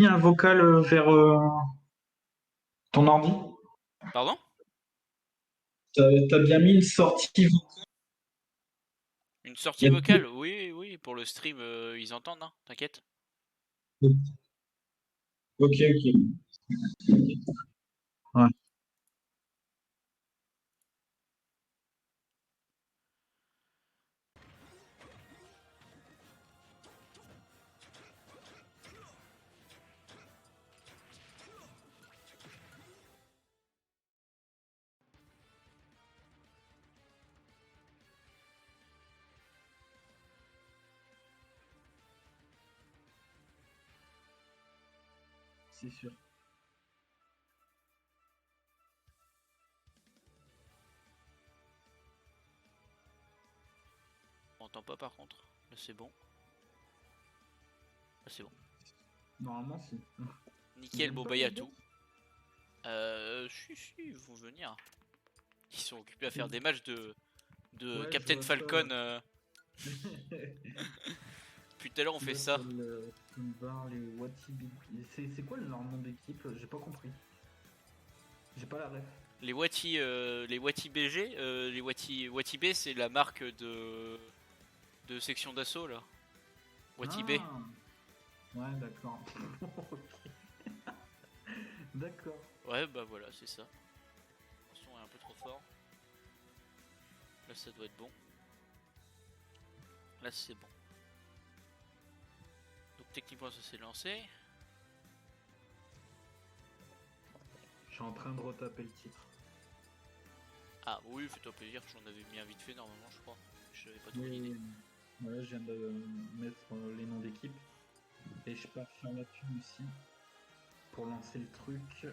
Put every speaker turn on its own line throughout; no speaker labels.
mis un vocal vers ton ordi?
Pardon?
T'as bien mis une sortie
Une sortie
vocale?
vocale? Oui, oui, pour le stream, ils entendent, hein, t'inquiète.
Ok, ok. Ouais, c'est sûr.
On entend pas par contre. Là c'est bon. Là c'est bon.
Normalement, si. Ils
Nickel,
viennent
bon
pas
bah
les
y'a
boss?
tout. Si, ils vont venir. Ils sont occupés à faire des matchs de
Ouais, je
Captain
vois ça.
Falcon.
Je
Depuis tout à l'heure on fait
vois
ça.
sur le bar les Watibi. C'est quoi leur nom d'équipe? J'ai pas compris. J'ai pas la ref.
Les Wati BG, les Wati B c'est la marque de section d'assaut là. Wati B.
Ah, ouais, d'accord. Ok. D'accord.
Ouais bah voilà c'est ça. Le son est un peu trop fort. Là ça doit être bon. Là c'est bon. Donc techniquement ça s'est lancé.
Je suis en train de retaper le titre.
Ah oui, fais-toi plaisir, j'en avais mis un vite fait normalement je crois. Je n'avais pas trop
Oui,
l'idée.
oui, oui. Ouais, je viens de mettre les noms d'équipe. Et je pars sur la thune aussi pour lancer le truc.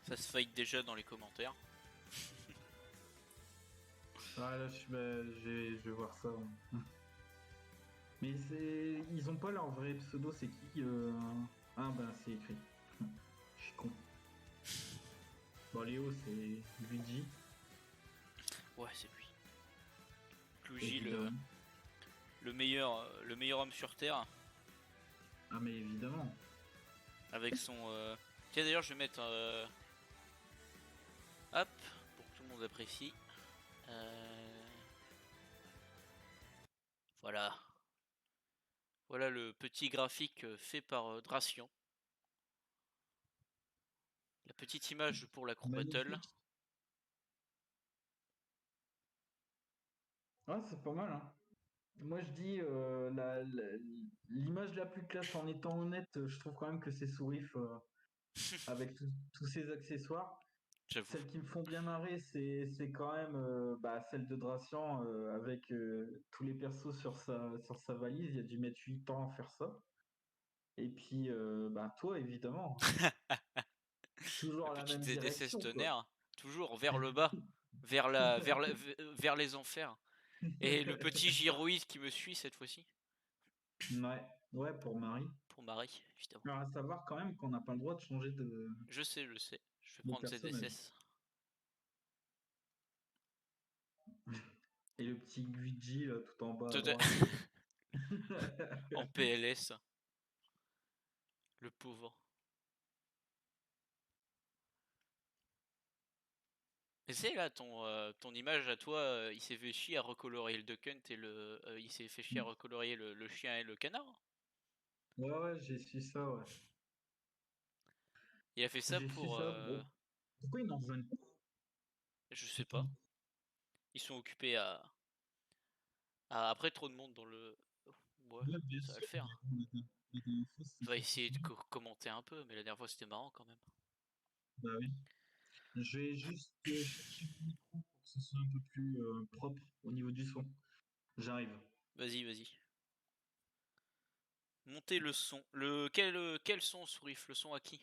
Ça se fight déjà dans les commentaires.
Ah là, je vais voir ça. Mais ils ont pas leur vrai pseudo, c'est qui Ah ben c'est écrit. Je suis con. Bon, Léo, c'est Luigi,
Ouais, c'est lui. Luigi,
évidemment.
le meilleur homme sur Terre,
Ah mais évidemment.
avec son... Tiens d'ailleurs je vais mettre... Hop, pour que tout le monde apprécie. Voilà. Voilà le petit graphique fait par Dracian. La petite image pour l'acro battle.
Magnifique. Ah, c'est pas mal, hein. Moi, je dis, l'image la plus classe, en étant honnête, je trouve quand même que c'est Sourif avec tous ses accessoires.
J'avoue.
Celles qui me font bien marrer, c'est quand même celle de Dracian avec tous les persos sur sa valise. Il y a dû mettre 8 ans à faire ça. Et puis, toi, évidemment,
La
toujours la
petite
même
ZSS
direction, quoi.
tonnerre, toujours vers le bas, vers les enfers. Et le petit gyroïde qui me suit cette fois-ci,
Ouais, ouais, pour Marie.
pour Marie, évidemment.
Alors, à savoir quand même qu'on n'a pas le droit de changer
Je sais, je sais. Je vais
de
prendre
personnage.
ZSS.
Et le petit Luigi, là, tout en bas à
Tota-
droite.
en PLS, le pauvre. Mais c'est là ton image à toi, il s'est fait chier à recolorier le Duck Hunt et il s'est fait chier à recolorier le chien et le canard.
Ouais, ouais, j'ai su ça, ouais.
Il a fait ça
J'ai su
pour,
ça. Bon, pourquoi ils n'en reviennent pas?
je sais pas. Ils sont occupés à Ah, après, trop de monde dans le. Ouais,
Ouais, bien
ça va
sûr,
le faire.
mais bon, la dernière fois,
On
c'était
va
pas
essayer de
possible.
commenter un peu, mais la dernière fois c'était marrant quand même.
Bah oui. Je vais juste chercher mon micro pour que ce soit un peu plus propre au niveau du son. J'arrive.
Vas-y, vas-y. Montez le son. Quel son, Sourif? Le son à qui?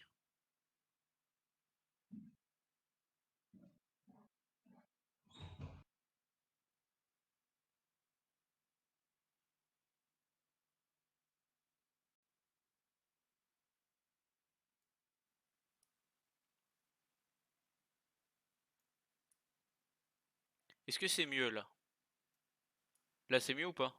Est-ce que c'est mieux là? Là c'est mieux ou pas?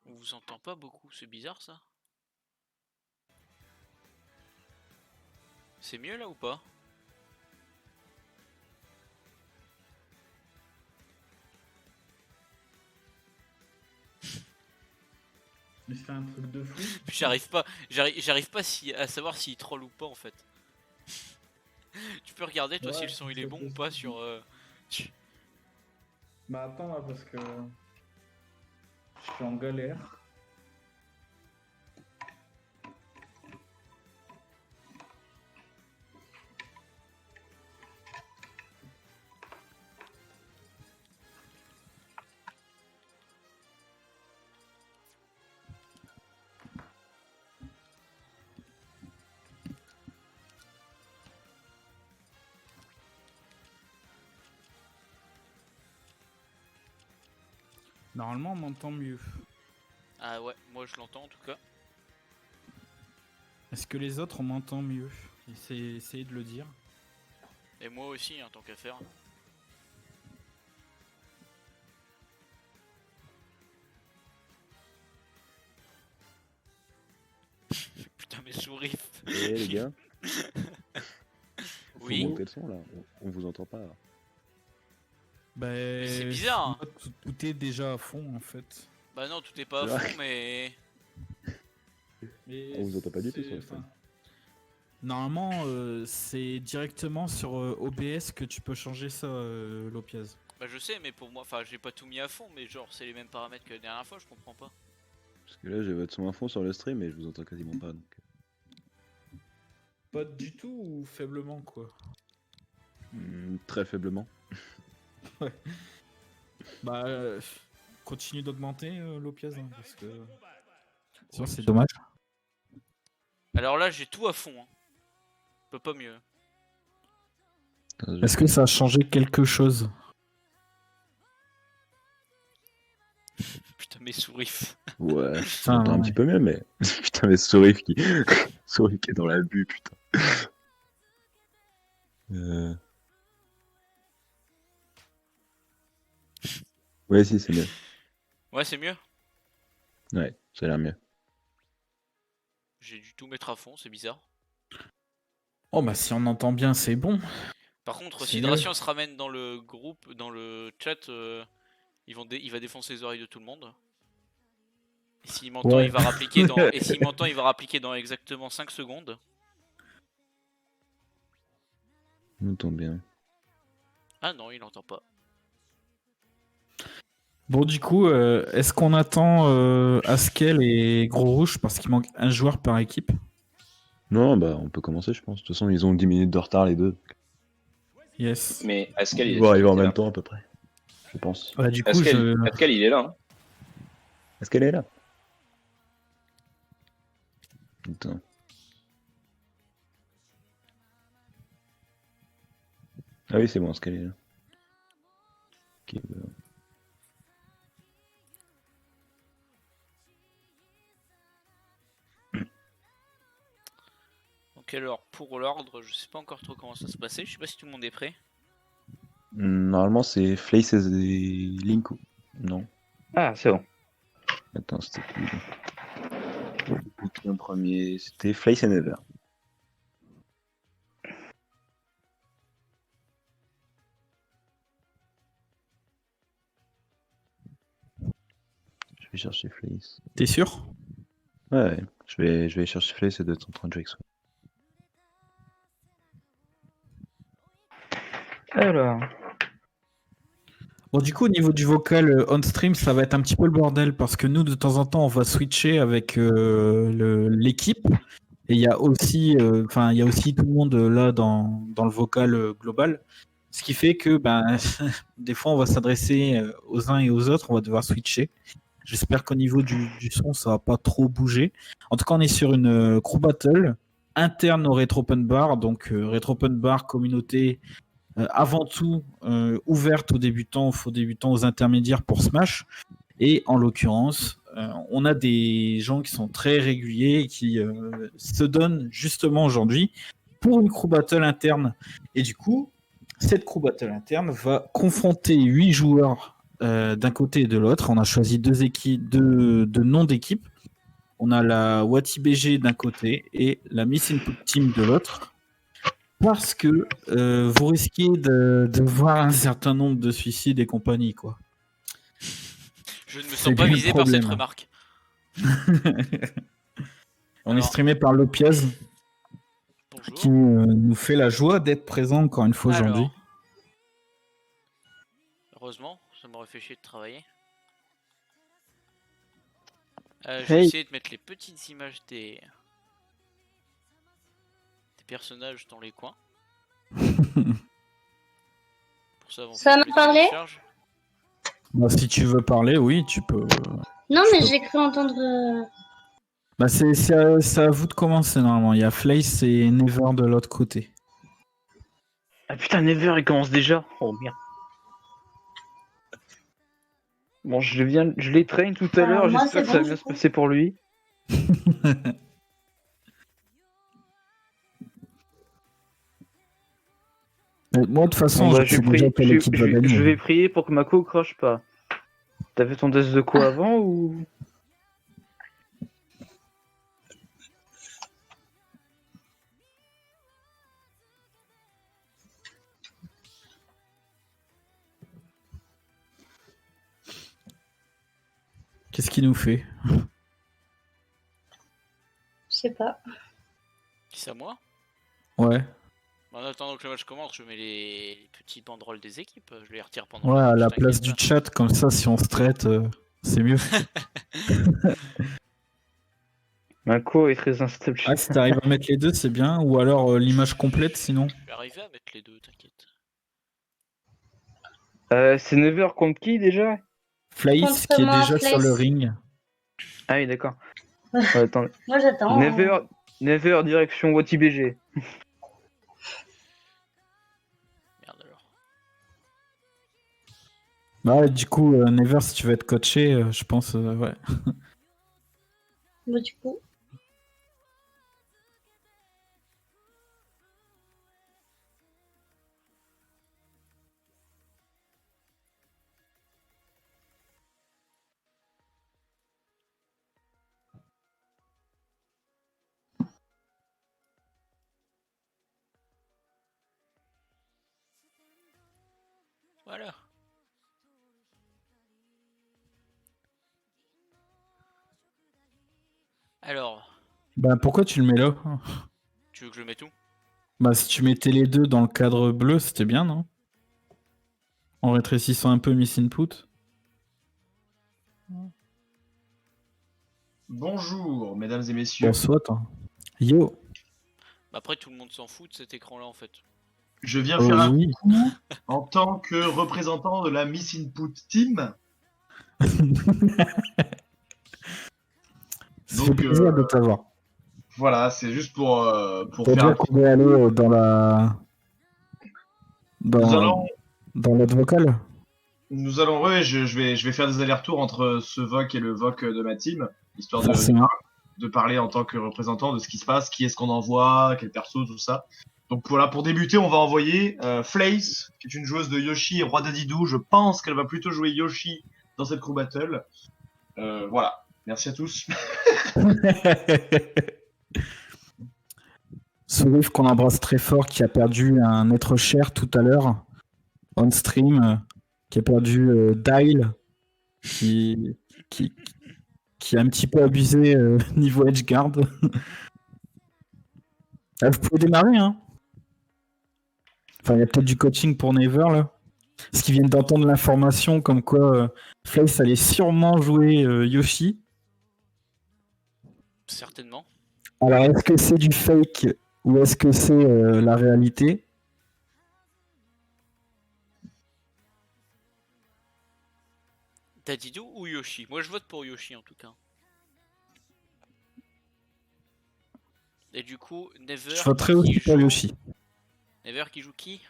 On vous entend pas beaucoup, c'est bizarre ça. C'est mieux là ou pas?
Mais c'est un truc de fou.
J'arrive pas à savoir s'il troll ou pas en fait. Tu peux regarder toi si
Ouais,
le son il est
c'est
bon ou pas
possible.
sur.
Bah attends là, parce que je suis en galère. Normalement, on m'entend mieux.
Ah ouais, moi je l'entends en tout cas.
Est-ce que les autres, on m'entend mieux? Essayez de le dire.
Et moi aussi, hein, tant qu'à faire. Putain, mes souris.
Eh les gars, faut
Oui.
monter le son là, on vous entend pas.
Ben,
C'est bizarre, hein.
moi, tout est déjà à fond en fait.
Bah non, tout est pas à
C'est vrai.
fond, mais.
Mais
On vous entend pas du tout
c'est-
sur le
enfin,
stream.
Normalement, c'est directement sur OBS que tu peux changer ça, Lopez.
Bah je sais, mais pour moi, enfin j'ai pas tout mis à fond, mais genre c'est les mêmes paramètres que la dernière fois, je comprends pas.
Parce que là j'ai votre son à fond sur le stream et je vous entends quasiment pas donc.
Pas du tout ou faiblement quoi.
Très faiblement.
Bah, continue d'augmenter Lopez, hein, parce que sinon c'est dommage.
Alors là j'ai tout à fond, hein. Je peux pas mieux.
Est-ce que ça a changé quelque chose?
Putain mes souris.
Ouais,
Putain,
j'entends un
ouais.
petit peu mieux mais. Putain mais Sourif qui. Sourif qui est dans l'abus putain. Euh... Ouais si c'est mieux.
Ouais c'est mieux.
Ouais, ça a l'air mieux.
J'ai dû tout mettre à fond, c'est bizarre.
Oh bah si on entend bien, c'est bon.
Par contre,
C'est
si
mieux.
Dracian se ramène dans le groupe, dans le chat, il va défoncer les oreilles de tout le monde. Et s'il m'entend,
Ouais.
il va rappliquer dans. Et s'il m'entend, il va rappliquer dans exactement 5 secondes.
On entend bien.
Ah non, il entend pas.
Bon du coup, est-ce qu'on attend Askel et Gros Rouge parce qu'il manque un joueur par équipe?
Non bah on peut commencer je pense. De toute façon ils ont 10 minutes de retard les deux.
Yes.
Mais Ascal,
Ils
il a
vont
dit qu'il
arriver en
était
même
là.
temps à peu près. Je pense.
Bah du coup,
Ascal, il est là. Hein.
Est-ce qu'elle est là? Putain. Ah oui, c'est bon, ce qu'elle est là. Ok, bah.
Donc alors, pour l'ordre, je sais pas encore trop comment ça se passait. Je sais pas si tout le monde est prêt.
Normalement, c'est Flace et Linku. Non.
Ah, c'est bon.
Attends, c'était qui en premier? C'était Flace et Never. vais chercher Flace.
T'es sûr?
Ouais, je vais chercher Flace et d'être en train de jouer avec Swain.
Alors,
Bon, du coup, au niveau du vocal on-stream, ça va être un petit peu le bordel parce que nous, de temps en temps, on va switcher avec l'équipe. Et il y a aussi, il y a aussi tout le monde là dans le vocal global. Ce qui fait que des fois, on va s'adresser aux uns et aux autres, on va devoir switcher. J'espère qu'au niveau du son, ça va pas trop bouger. En tout cas, on est sur une crew battle interne au Retro Open Bar. Donc, Retro Open Bar, communauté avant tout ouverte aux débutants, aux faux débutants, aux intermédiaires pour Smash. Et en l'occurrence, on a des gens qui sont très réguliers et qui se donnent justement aujourd'hui pour une crew battle interne. Et du coup, cette crew battle interne va confronter 8 joueurs d'un côté et de l'autre. On a choisi deux noms d'équipes. On a la WatiBG d'un côté et la Miss Input Team de l'autre. Parce que vous risquez de voir un certain nombre de suicides et compagnie, quoi.
Je ne me
C'est
sens pas
bien le
visé par cette
problème.
remarque.
On est
Alors.
streamé par Lopiaz,
Bonjour.
qui nous fait la joie d'être présent encore une fois aujourd'hui.
Alors. Heureusement, ça m'aurait fait chier de travailler. Je vais
Hey.
essayer de mettre les petites images des personnages dans les coins. Pour ça, avant
Ça
que
m'a
le
parlé
télécharge.
Bah, si tu veux parler, oui, tu peux.
Non, mais j'ai cru entendre.
Bah, c'est à vous de commencer normalement. Il y a Flace et Never de l'autre côté.
ah putain, Never il commence déjà. Oh merde. Bon, je l'ai train tout à
Alors,
l'heure,
moi,
j'espère
c'est
que ça va
bon,
bien
du
se
coup.
passer pour lui.
Moi, de toute façon,
Bon, bah,
je sais déjà quelle équipe va gagner.
je vais prier pour que Mako crache pas. T'as fait ton test de quoi avant ou...
Qu'est-ce qu'il nous fait?
Je sais pas.
Qui c'est à moi?
Ouais.
En attendant que le match commence, je mets les petites banderoles des équipes. Je les retire pendant
Ouais,
le
à
match,
la
t'inquiète
place du
pas.
chat, comme ça, si on se traite, c'est mieux.
Mako est très instable.
Ah, si t'arrives à mettre les deux, c'est bien. Ou alors l'image complète, sinon.
Je vais arriver à mettre les deux, t'inquiète.
C'est Never contre qui déjà?
Flace,
Contre
qui est
moi,
déjà sur le
Flace.
ring.
Ah oui, d'accord. Attends.
Moi, j'attends.
Never direction WatiBG.
Merde alors.
Bah, du coup, Never, si tu veux être coaché, je pense, ouais.
Bah, du coup.
Voilà. Alors,
Bah, pourquoi tu le mets là?
tu veux que je mette tout?
Bah, si tu mettais les deux dans le cadre bleu, c'était bien, non? En rétrécissant un peu Miss Input.
Bonjour, mesdames et messieurs.
Bon, soit, hein. Yo.
Bah après, tout le monde s'en fout de cet écran-là en fait.
Je viens faire un
Oui.
coup en tant que représentant de la Miss Input Team.
Ça
Donc,
fait plaisir de t'avoir.
Voilà, c'est juste pour
Pour
faire un
dire qu'on est allé dans la...
Nous allons,
Dans l'autre vocal.
ouais, je vais faire des allers-retours entre ce VOC et le VOC de ma team, histoire
Forcément.
de parler en tant que représentant de ce qui se passe, qui est-ce qu'on envoie, quel perso, tout ça. Donc voilà, pour débuter, on va envoyer Flace, qui est une joueuse de Yoshi et Roi Dadidou. Je pense qu'elle va plutôt jouer Yoshi dans cette crew battle. Voilà, merci à tous.
Sourif qu'on embrasse très fort, qui a perdu un être cher tout à l'heure, on stream, qui a perdu Dial, qui qui a un petit peu abusé niveau edgeguard. Ah, vous pouvez démarrer, hein. Enfin, il y a peut-être du coaching pour Never, là. Parce qu'ils viennent d'entendre l'information comme quoi Flace allait sûrement jouer Yoshi.
Certainement.
Alors, est-ce que c'est du fake ou est-ce que c'est la réalité?
Dadidou ou Yoshi? Moi je vote pour Yoshi en tout cas. Et du coup, Never.
Je voterais
qui
aussi pour
joue-
Yoshi.
Never qui joue qui?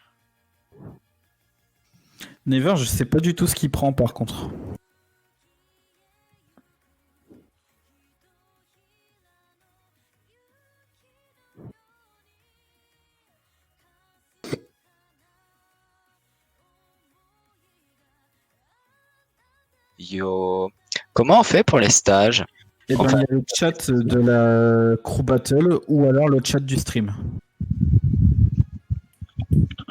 Never, je sais pas du tout ce qu'il prend par contre.
Yo. Comment on fait pour les stages?
Et ben,
Enfin-
il y a le chat de la Crew Battle ou alors le chat du stream.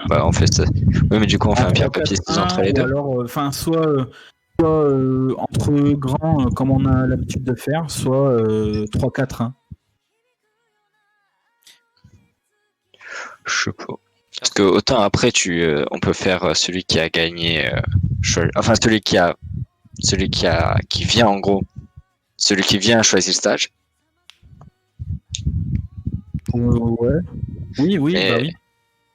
Bah, on fait ça. Oui, mais du coup, on fait un pierre papier ciseaux entre les
ou
deux.
alors, enfin, soit entre grands, comme on a l'habitude de faire, soit 3-4-1.
Je sais pas. Parce que autant après, on peut faire celui qui a gagné. Enfin, qui vient en gros. Celui qui vient choisir le stage.
Ouais. Oui, oui,
Mais-
bah oui.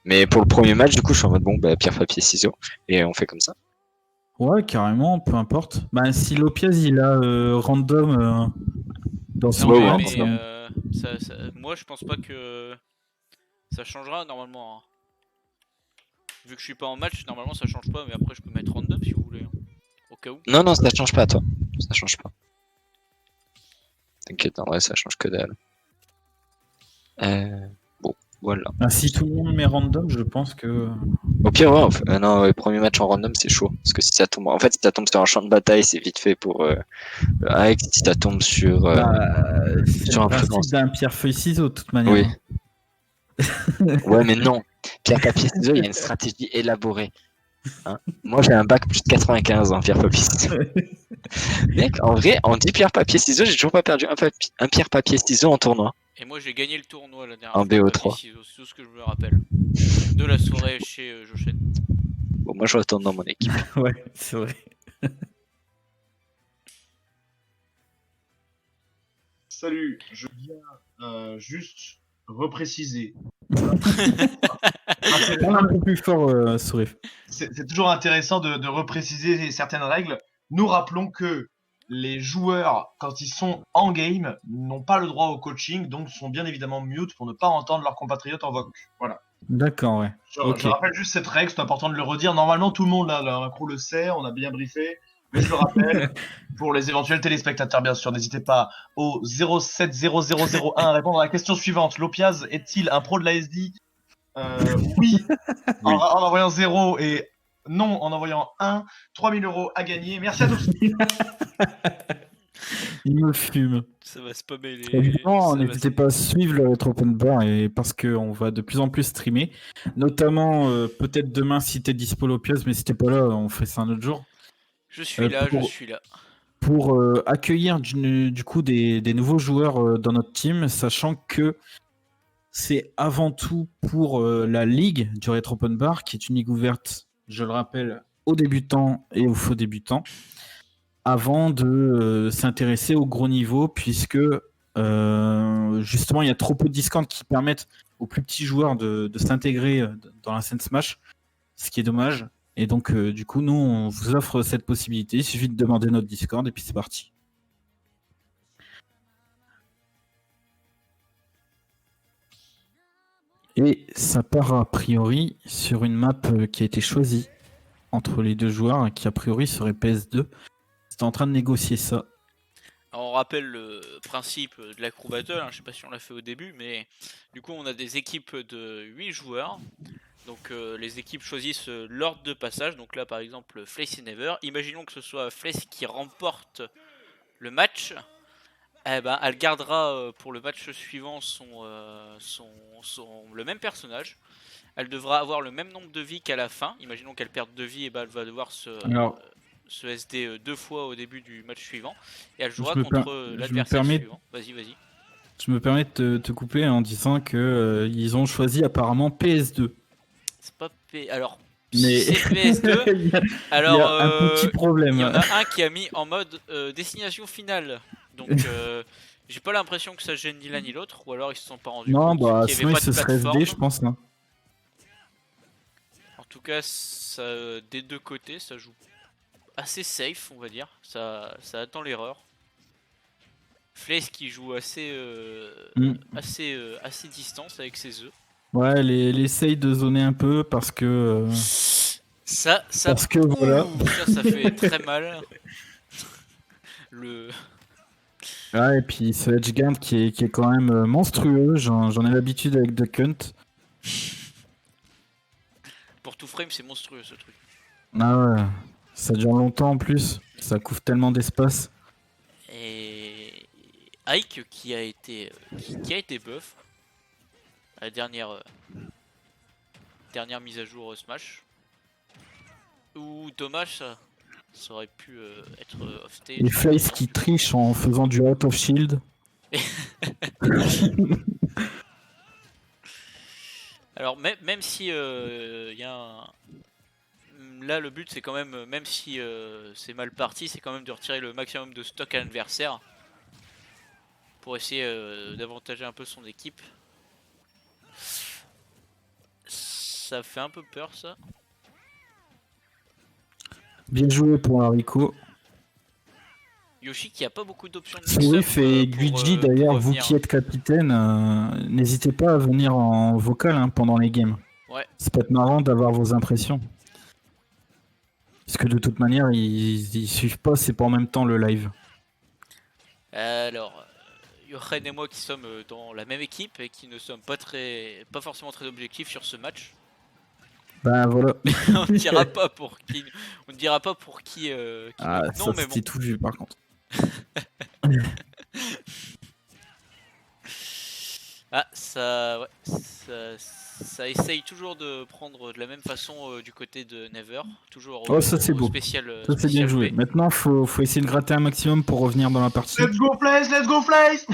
Mais pour le premier match, du coup, je suis en mode bon, bah, pierre papier ciseaux. Et on fait comme ça.
Ouais, carrément, peu importe. Bah, si Lopez il a random dans son
Ouais,
Non,
ouais,
range,
mais moi je pense pas que ça changera normalement, hein. Vu que je suis pas en match, normalement ça change pas, mais après je peux mettre random si vous voulez, hein. Au cas où.
Non, non, ça change pas, toi. Ça change pas. T'inquiète, en vrai, ça change que dalle. Bon, voilà.
bah, si tout le monde met random, je pense que.
Au pire, ouais, non, ouais, premier match en random, c'est chaud. Parce que si ça tombe, en fait, si ça tombe sur un champ de bataille, c'est vite fait pour Axe. Si ça tombe sur,
C'est
sur
le
un
principe
fréquence.
d'un pierre-feuille-ciseau, de toute manière.
Oui. Ouais, mais non. Pierre papier ciseaux, il y a une stratégie élaborée. Hein, moi, j'ai un bac plus de 95 en pierre papier ciseaux. Mec, en vrai, en 10 pierre papier ciseaux, j'ai toujours pas perdu un pierre papier ciseaux en tournoi.
Et moi j'ai gagné le tournoi la dernière
En
fois,
BO3.
papier, ciseaux, c'est tout ce que je me rappelle. De la soirée chez Jochen.
Bon, moi, je retourne dans mon équipe.
Ouais, c'est vrai.
Salut, je viens juste repréciser.
Parle un peu plus fort, Sourif.
C'est toujours intéressant de repréciser certaines règles. Nous rappelons que les joueurs, quand ils sont en game, n'ont pas le droit au coaching, donc sont bien évidemment mute pour ne pas entendre leurs compatriotes en voc. Voilà.
D'accord, ouais. Ok.
Je rappelle juste cette règle, c'est important de le redire. Normalement, tout le monde, là, la crew le sait, on a bien briefé. Mais je le rappelle, pour les éventuels téléspectateurs, bien sûr, n'hésitez pas au 070001 à répondre à la question suivante. Lopiaz est-il un pro de l'ASD Oui, en envoyant 0 et non en envoyant 1. 3000 € à gagner. Merci à tous.
Il me fume.
Ça va spammer les.
Évidemment,
ça va
n'hésitez pas à suivre le Retro Open Bar et parce qu'on va de plus en plus streamer. Notamment, peut-être demain si t'es dispo Lopiaz, mais si t'es pas là, on fait ça un autre jour.
Je suis là,
pour-
je suis là.
Pour accueillir du coup des nouveaux joueurs dans notre team, sachant que c'est avant tout pour la ligue du Retro Open Bar, qui est une ligue ouverte, je le rappelle, aux débutants et aux faux débutants, avant de s'intéresser au gros niveau, puisque justement il y a trop peu de Discord qui permettent aux plus petits joueurs de s'intégrer dans la scène Smash, ce qui est dommage. Et donc, du coup, nous, on vous offre cette possibilité. Il suffit de demander notre Discord et puis c'est parti. Et ça part a priori sur une map qui a été choisie entre les deux joueurs, qui a priori serait PS2. C'est en train de négocier ça.
Alors, on rappelle le principe de la Crew Battle, hein, je sais pas si on l'a fait au début, mais du coup on a des équipes de 8 joueurs. Donc les équipes choisissent l'ordre de passage. Donc là par exemple Flace et Never. Imaginons que ce soit Flace qui remporte le match. Eh ben, elle gardera pour le match suivant le même personnage. Elle devra avoir le même nombre de vies qu'à la fin. Imaginons qu'elle perde 2 vies, et ben elle va devoir se
Alors,
ce SD 2 fois au début du match suivant. Et elle jouera
Je me
contre
je me
l'adversaire
permets-
suivant. Vas-y.
Je me permets de te couper en disant que ils ont choisi apparemment PS2.
C'est pas Alors,
Mais
si c'est PS2,
il y a,
alors
il y a un petit
il
problème.
y en a un qui a mis en mode destination finale. Donc j'ai pas l'impression que ça gêne ni l'un ni l'autre, ou alors ils se sont pas rendus
Non,
compte
bah
qu'il y
sinon
avait
il
pas
se
de
serait
plateforme.
SD, je pense. Hein.
En tout cas, ça, des deux côtés, ça joue assez safe, on va dire. Ça attend l'erreur. Flace qui joue assez assez distance avec ses œufs.
Ouais, elle essaye de zoner un peu parce que.
Ça
Parce que voilà.
ça fait très mal.
Ouais, et puis ce edgeguard qui est quand même monstrueux. J'en ai l'habitude avec Duck Hunt.
Pour tout frame, c'est monstrueux ce truc.
Ah ouais, ça dure longtemps en plus. Ça couvre tellement d'espace.
Et Ike qui a été buff à la dernière mise à jour Smash. Ou dommage, ça aurait pu être off stage.
Et Flace qui triche en faisant du out of shield.
Alors même si y a là le but c'est quand même si c'est mal parti, c'est quand même de retirer le maximum de stock à l'adversaire pour essayer d'avantager un peu son équipe. Ça fait un peu peur ça.
Bien joué pour Haricot.
Yoshi qui a pas beaucoup d'options de
Swift et Guigi d'ailleurs, vous qui êtes capitaine, n'hésitez pas à venir en vocal hein, pendant les games.
Ouais.
C'est peut être marrant d'avoir vos impressions. Parce que de toute manière, ils suivent pas, c'est pas en même temps le live.
Alors, Jochen et moi qui sommes dans la même équipe et qui ne sommes pas forcément très objectifs sur ce match.
Ben voilà.
On ne dira pas pour qui. On ne dira pas pour qui.
Ah,
non,
ça
mais
c'était
bon.
tout vu par contre.
Ah, ça essaye toujours de prendre de la même façon du côté de Never. Toujours
Oh, ça c'est beau.
spécial.
Ça c'est bien
spécial
joué.
B.
Maintenant, faut essayer de gratter un maximum pour revenir dans la partie.
Let's go Flace, let's go Flace.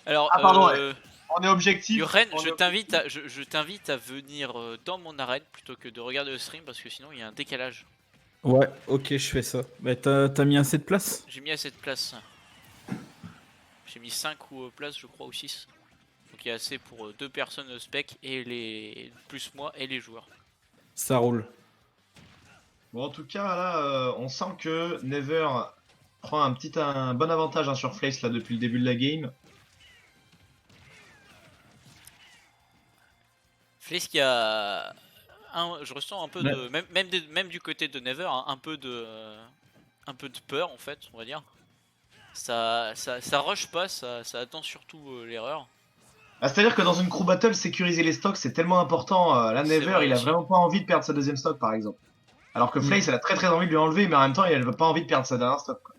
Alors,
Ah, pardon, on est objectif.
Yoren,
on
je
est-
t'invite à venir dans mon arène plutôt que de regarder le stream parce que sinon il y a un décalage.
Ouais, ok, je fais ça. Bah, t'as mis assez de place?
J'ai mis à cette place. J'ai mis 5 places, je crois, ou 6. Donc il y a assez pour 2 personnes spec et plus moi et les joueurs.
Ça roule.
Bon, en tout cas, là, on sent que Never prend un bon avantage hein, sur Flace là, depuis le début de la game.
Flace qui a je ressens un peu de même du côté de Never hein, un peu de peur en fait, on va dire. Ça rush pas, ça attend surtout l'erreur.
Ah, c'est-à-dire que dans une crew battle, sécuriser les stocks c'est tellement important. Là,
C'est
Never,
vrai
il a
aussi.
vraiment pas envie de perdre sa deuxième stock par exemple. Alors que Flace, elle a très envie de lui enlever, mais en même temps, elle a pas envie de perdre sa dernière stock. Quoi.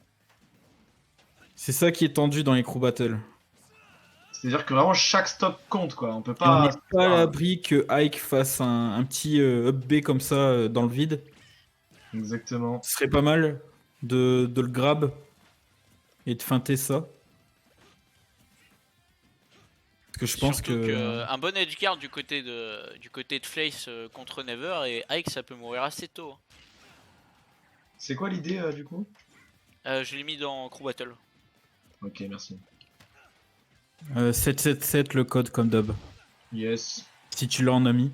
C'est ça qui est tendu dans les crew battles.
C'est-à-dire que vraiment chaque stock compte quoi. On peut
Et on
pas.
n'est pas à l'abri que Ike fasse un petit up B comme ça dans le vide.
Exactement.
Ce serait pas mal de le grab et de feinter ça. Parce que je pense
Surtout
que...
un bon edge guard du côté de Flace contre Never et Ike ça peut mourir assez tôt.
C'est quoi l'idée du coup?
Je l'ai mis dans Crew Battle.
Ok, merci.
777 le code comme dub.
Yes.
Si tu l'as en ami.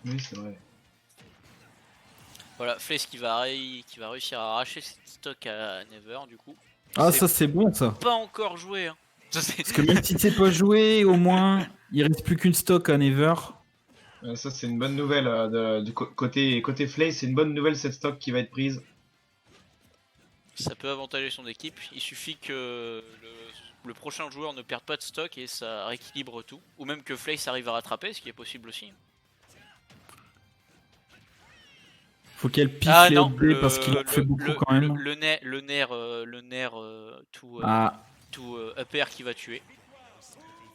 Oui, c'est vrai.
Voilà, Flace qui va réussir à arracher cette stock à Never du coup.
Ah
C'est
ça c'est bon ça.
pas encore joué. Hein.
Parce que même si c'est pas joué, au moins il reste plus qu'une stock à Never.
Ça c'est une bonne nouvelle du côté Flace, c'est une bonne nouvelle cette stock qui va être prise.
Ça peut avantager son équipe. Il suffit que le prochain joueur ne perde pas de stock et ça rééquilibre tout. Ou même que Flace arrive à rattraper, ce qui est possible aussi.
Faut qu'elle pisse
Ah
les
non,
OB parce qu'il en fait beaucoup quand même.
le nerf tout up air qui va tuer.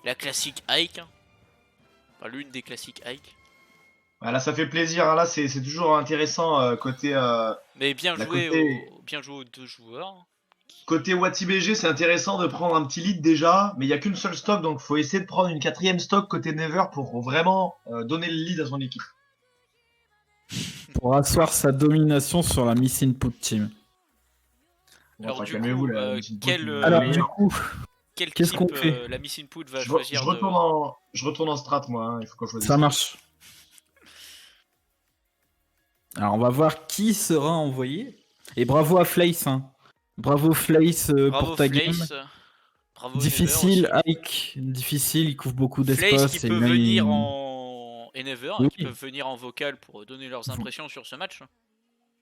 La classique Ike. Enfin, l'une des classiques Ike.
Là, ça fait plaisir. Hein. Là, c'est toujours intéressant côté,
Mais bien
la
joué,
côté,
bien joué aux deux joueurs.
côté WatiBG, c'est intéressant de prendre un petit lead déjà, mais il n'y a qu'une seule stock, donc faut essayer de prendre une 4e stock côté Never pour vraiment donner le lead à son équipe.
Pour asseoir sa domination sur la Miss Input Team.
Alors,
Enfin,
du
calmez-vous,
coup,
la Miss Input,
quel,
il est
Alors,
meilleur.
du coup,
quel
qu'est-ce
type
qu'on fait
la Miss Input va
Je
choisir
retourne en strat, moi, hein, il faut qu'on choisisse.
ça marche. Alors, on va voir qui sera envoyé. Et bravo à Flace. Hein. Bravo Flace
Bravo
pour ta game.
Flace, bravo
Difficile,
Never aussi.
Ike. Difficile, il couvre beaucoup
Flace
d'espace.
qui
Et
peut
là,
venir
il-
en Enever,
Oui.
qui peuvent venir en vocal pour donner leurs impressions sur ce match.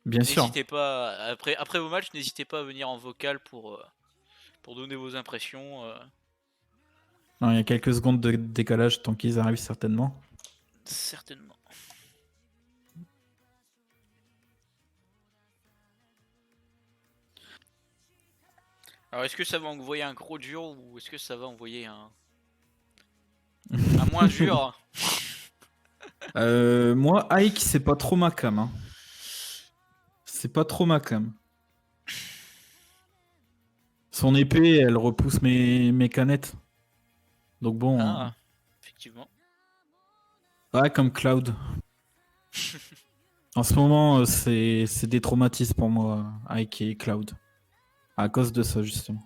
Bien sûr.
N'hésitez pas, après vos matchs, n'hésitez pas à venir en vocal pour donner vos impressions.
Non, il y a quelques secondes de décalage tant qu'ils arrivent certainement.
Certainement. Alors, est-ce que ça va envoyer un gros dur ou est-ce que ça va envoyer un moins dur?
Moi, Ike, c'est pas trop ma cam. Hein. C'est pas trop ma cam. Son épée, elle repousse mes canettes. Donc bon.
Ah, effectivement.
Ouais, comme Cloud. En ce moment, c'est des traumatismes pour moi, Ike et Cloud. À cause de ça, justement.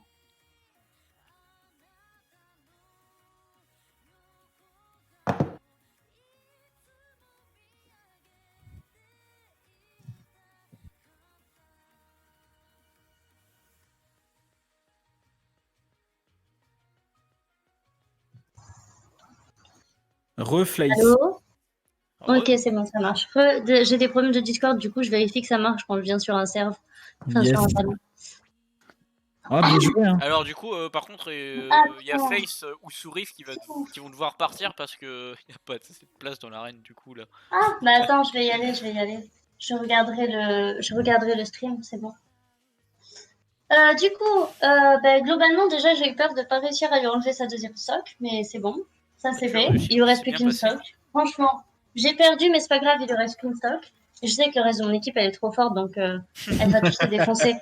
Reflace.
Allô?
Re-
Ok, c'est bon, ça marche. J'ai des problèmes de Discord, du coup, je vérifie que ça marche quand je viens sur un serve. Enfin,
Yes.
sur un panneau.
Ah, bien joué, hein.
Alors du coup, par contre, il y a
Attends.
Face ou Sourif qui vont devoir partir parce que il n'y a pas assez de place dans l'arène du coup là.
Ah, bah attends, je vais y aller. Je regarderai le stream, c'est bon. Du coup, globalement, déjà, j'ai eu peur de pas réussir à lui enlever sa deuxième stock, mais c'est bon. Ça, c'est
Tu as
fait.
réussi,
Il lui reste
c'est
plus
bien
qu'une
passé.
stock. Franchement, j'ai perdu, mais c'est pas grave, il lui reste qu'une stock. Je sais que le reste de mon équipe, elle est trop forte, donc elle va tous se défoncer.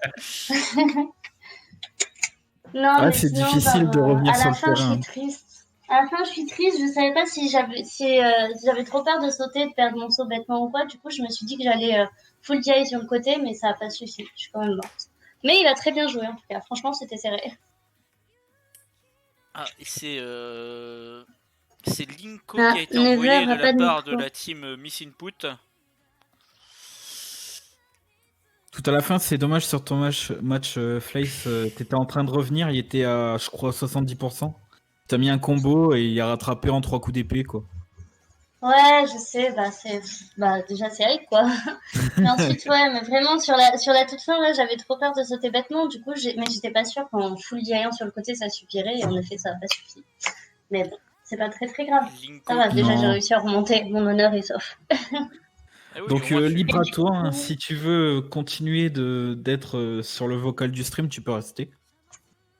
Non,
Ouais,
mais
c'est
sinon,
difficile de revenir
à
sur
la
le
fin, je
terrain.
suis triste. À la fin, je suis triste. Je savais pas si j'avais trop peur de sauter, de perdre mon saut bêtement ou quoi. Du coup, je me suis dit que j'allais full DI sur le côté, mais ça a pas suffi. Je suis quand même morte. Mais il a très bien joué, en tout cas. Franchement, c'était serré.
Ah, et c'est Linko
Ah,
qui a été
Never
envoyé
a
de
pas
la
de
part de
micro.
la team Miss Input.
Tout à la fin, c'est dommage sur ton match Flace, t'étais en train de revenir, il était à, je crois, 70%. T'as mis un combo et il a rattrapé en 3 coups d'épée, quoi.
Ouais, je sais. Déjà, c'est Eric, quoi. Mais ensuite, ouais, mais vraiment, sur la toute fin, là, j'avais trop peur de sauter bêtement. Du coup, mais j'étais pas sûre qu'en full DI sur le côté, ça suffirait. Et en effet, ça a pas suffi. Mais bon, c'est pas très très grave.
Linko
Ça va,
qui-
déjà, j'ai
Non.
réussi à remonter. Mon honneur est sauf.
Ah oui,
Donc
au moins, tu-
libre à
du
toi, hein.
coup-
Si tu veux continuer d'être sur le vocal du stream, tu peux rester.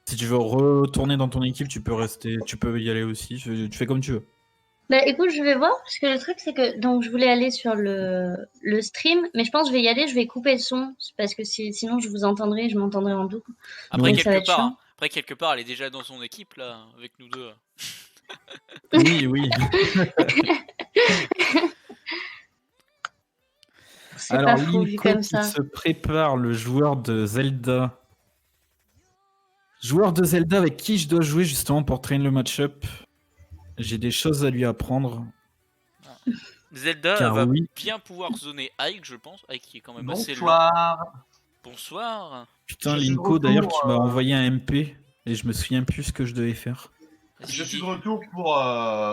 Si tu veux retourner dans ton équipe, tu peux rester, tu peux y aller aussi, tu fais comme tu veux.
Bah écoute, je vais voir, parce que le truc c'est que donc je voulais aller sur le stream, mais je pense que je vais y aller, je vais couper le son, parce que sinon je vous entendrai, je m'entendrai en double.
Après
Donc ça va
quelque
être chiant.
part, après quelque part, elle est déjà dans son équipe là avec nous deux.
Oui, oui.
C'est
Alors,
pas faux vu
Linko
comme
qui
ça.
se prépare, le joueur de Zelda. Joueur de Zelda avec qui je dois jouer justement pour traîner le match-up. J'ai des choses à lui apprendre.
Zelda
Car
va
oui.
bien pouvoir zoner Ike, je pense. Ike qui est quand même assez lent.
Bonsoir.
Bonsoir.
Putain,
Je suis de
Linko, d'ailleurs,
retour,
tu m'as envoyé un MP et je me souviens plus ce que je devais faire.
Vas-y,
Je suis
dis.
de retour pour,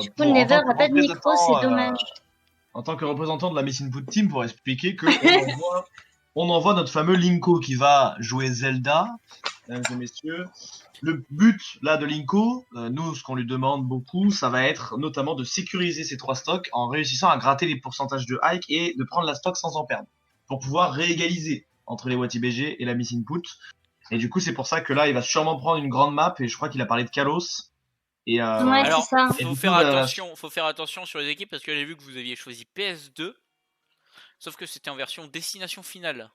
Du coup,
en
Never
tant que
a pas de micro, c'est
représentant,
dommage.
en tant que représentant de la Miss Input Team pour expliquer que on envoie notre fameux Linko qui va jouer Zelda, mesdames et messieurs. Le but là de Linko, nous ce qu'on lui demande beaucoup, ça va être notamment de sécuriser ces 3 stocks en réussissant à gratter les pourcentages de hike et de prendre la stock sans en perdre, pour pouvoir réégaliser entre les WatiBG et la Miss Input. Et du coup c'est pour ça que là il va sûrement prendre une grande map et je crois qu'il a parlé de Kalos. Et
Ouais,
Alors,
c'est ça.
Et
faut
du
faire
coup,
attention, faut faire attention sur les équipes parce que j'ai vu que vous aviez choisi PS2, sauf que c'était en version destination finale.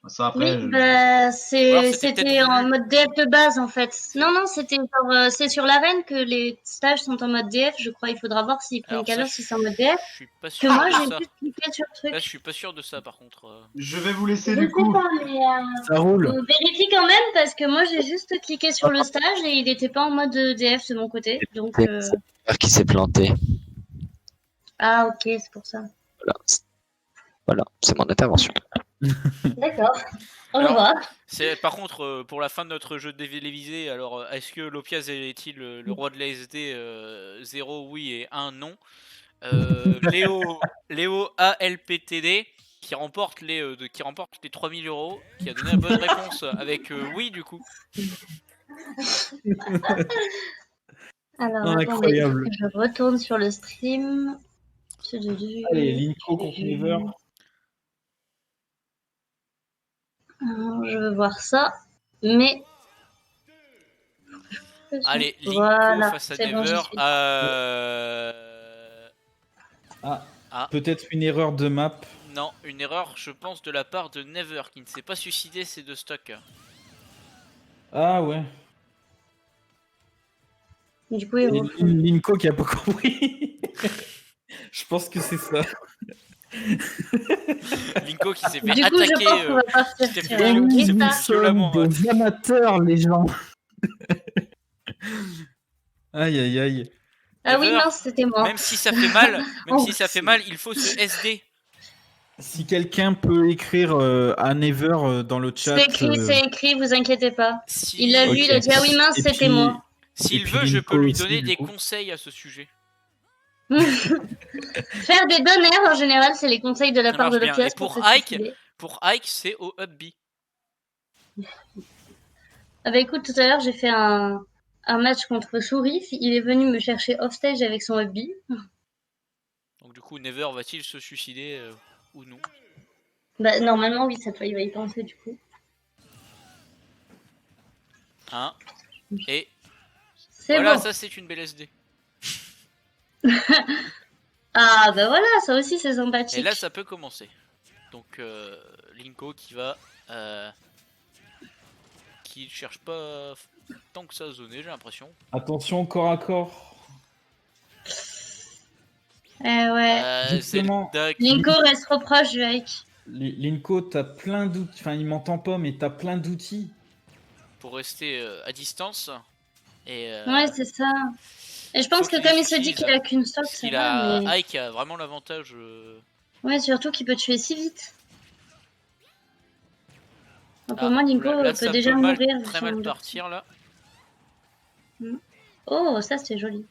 ça
Oui,
après,
bah,
Ou alors c'était peut-être
c'était en
voulu.
mode DF de base en fait.
C'est-
Non, non, c'était genre, c'est sur l'arène que les stages sont en mode DF, je crois. Il faudra voir s'ils prennent
Alors ça,
Call of si c'est en mode DF.
je suis pas
Que
sûr
moi,
de
j'ai
ça.
juste cliqué sur le
Là, je
truc.
suis pas sûr de ça par contre.
je vais vous
Je
laisser
sais
du coup.
pas, mais
Ça roule.
vérifie quand même parce que moi, j'ai juste cliqué sur le stage et il n'était pas en mode DF de mon côté. Donc,
C'est Never qui s'est planté.
ah, ok, c'est pour ça.
Voilà, c'est mon intervention.
D'accord. Au
Alors,
revoir.
Par contre, pour la fin de notre jeu télévisé, alors est-ce que Lopiaz est-il le roi de la SD 0 oui et 1 non? Léo ALPTD qui remporte qui remporte les 3000 €, qui a donné la bonne réponse avec oui du coup.
Alors,
Oh,
attendez, il faut
incroyable.
que je retourne sur le stream.
Allez, Linko contre Never.
Alors, je veux voir ça, mais...
Allez, Linko
Voilà,
face à
c'est bon, j'y
Never.
suis.
Peut-être une erreur de map.
Non, une erreur, je pense, de la part de Never qui ne s'est pas suicidé ses deux stocks.
Ah ouais.
Du coup, il
Et
refout.
Linko qui a pas compris. Je pense que c'est ça.
Linko qui s'est fait
Du coup, je
attaquer.
pense qu'on va partir
qui s'est
sur
fait
un
viol- qui s'est
guet.
fait
Nous sommes
violemment
des amateurs, les gens. Aïe, aïe, aïe.
Ah oui,
Never,
mince, c'était moi.
même si ça fait mal,
Oh,
il faut se SD.
Si quelqu'un peut écrire à Never dans le chat.
c'est écrit, vous inquiétez pas.
Si-
Il l'a vu, il a dit, ah oui, mince,
Et
c'était
puis-
moi.
S'il
et puis
veut, je peux
Linko
lui
aussi,
donner
du
des
coup.
conseils à ce sujet.
Faire des donneurs, en général, c'est les conseils de la
Ça
part de
marche bien.
l'Opias
Et pour
se
Ike,
suicider.
c'est au Hub B.
Ah bah écoute, tout à l'heure, j'ai fait un match contre Sourif. Il est venu me chercher offstage avec son hubby.
Donc du coup, Never va-t-il se suicider ou non?
Bah, normalement, oui, cette fois, il va y penser, du coup.
Hein? Et
C'est
voilà,
bon.
ça c'est une belle SD.
Ah, bah voilà, ça aussi, c'est
Et
sympathique.
là, ça peut commencer. Donc Linko qui va... qui cherche pas tant que ça à zoner, j'ai l'impression.
Attention, corps à corps.
Ouais.
Justement,
Zelda qui...
Linko reste trop proche du Ike.
Linko, t'as plein d'outils. Enfin, il m'entend pas, mais t'as plein d'outils.
pour rester à distance. Et,
Ouais, c'est ça. Et je pense
faut
que
qu'il
comme
les
il se dit
utilise.
qu'il a qu'une stock,
Parce
ça
qu'il
va,
a...
mais...
Ike a vraiment l'avantage...
Ouais, surtout qu'il peut tuer si vite. Pour
Ah,
moi, Linko
là,
peut
ça
déjà
peut mal,
mourir.
très mal partir là.
Oh, ça, c'était joli.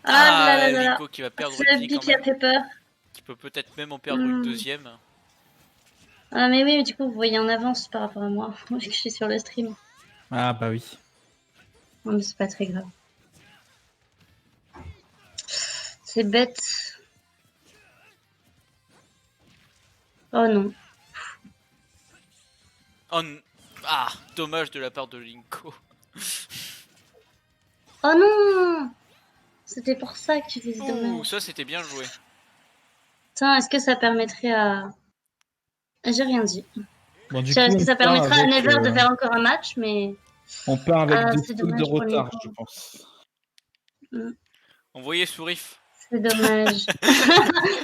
Ah là là là là.
Linko qui va perdre
C'est
une
le
vie
bi
quand
qui a
même.
fait peur.
Qui peut peut-être même en perdre une deuxième.
Ah mais oui, mais du coup, vous voyez en avance par rapport à moi. Vu que je suis sur le stream.
Ah bah oui.
Non, mais c'est pas très grave. C'est bête. Oh non.
Oh, ah, dommage de la part de Linko.
Oh non. C'était pour ça que tu faisais
Ouh,
dommage.
ça c'était bien joué.
Tiens, est-ce que ça permettrait à... J'ai rien dit.
Bon, du
Est-ce
coup,
que
on
ça
part
permettra à
avec,
Never de faire encore un match, mais...
on part avec
Ah,
deux
c'est
stocks de
dommage pour
retard,
Linko.
je pense.
Envoyez Sourif.
C'est dommage.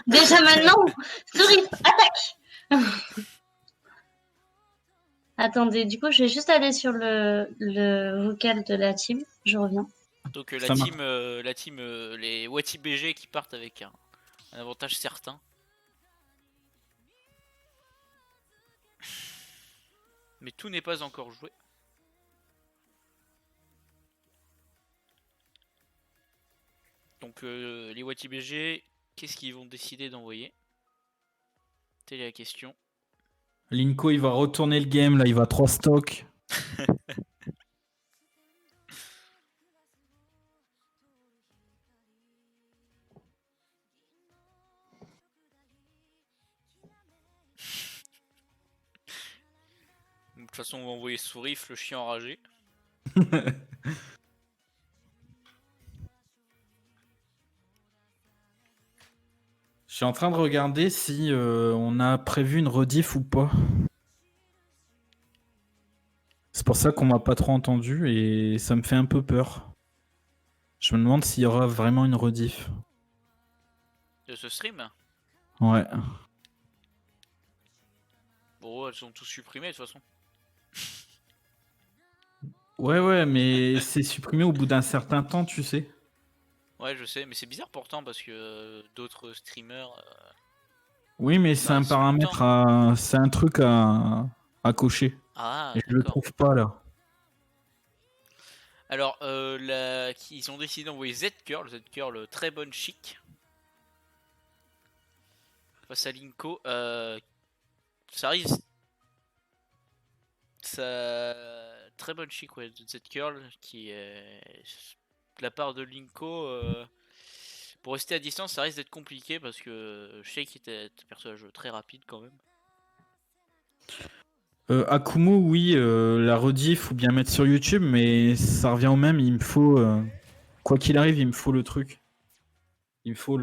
Déjà maintenant, Sourif, attaque. Attendez, du coup, je vais juste aller sur le vocal de la team. Je reviens.
Donc
Ça marche.
la team les Wati BG qui partent avec un avantage certain. Mais tout n'est pas encore joué. Donc les Wati BG, qu'est-ce qu'ils vont décider d'envoyer? Telle est la question.
Linko, il va retourner le game, là, il va 3 stocks.
De toute façon, on va envoyer Sourif, le chien enragé.
Je suis en train de regarder si on a prévu une rediff ou pas. C'est pour ça qu'on m'a pas trop entendu et ça me fait un peu peur. Je me demande s'il y aura vraiment une rediff.
De ce stream.
Ouais.
Bon, elles sont tous supprimées de toute façon.
Ouais, mais c'est supprimé au bout d'un certain temps, tu sais.
Ouais, je sais, mais c'est bizarre pourtant parce que d'autres streamers.
Oui, mais c'est
Non,
un
ils sont
paramètre
longtemps.
c'est un truc à cocher.
Ah,
Et je le
d'accord.
trouve pas là.
Alors, ils ont décidé d'envoyer Z-Curl, très bonne chic. Face à Linko. Ça risque. Très bonne chic, ouais, de Z-Curl qui est. De la part de Linko. Pour rester à distance, ça risque d'être compliqué parce que Shake était un personnage très rapide quand même.
Akumu, oui, la rediff ou bien mettre sur YouTube, mais ça revient au même. Il me faut, quoi qu'il arrive, il me faut le truc. Il me faut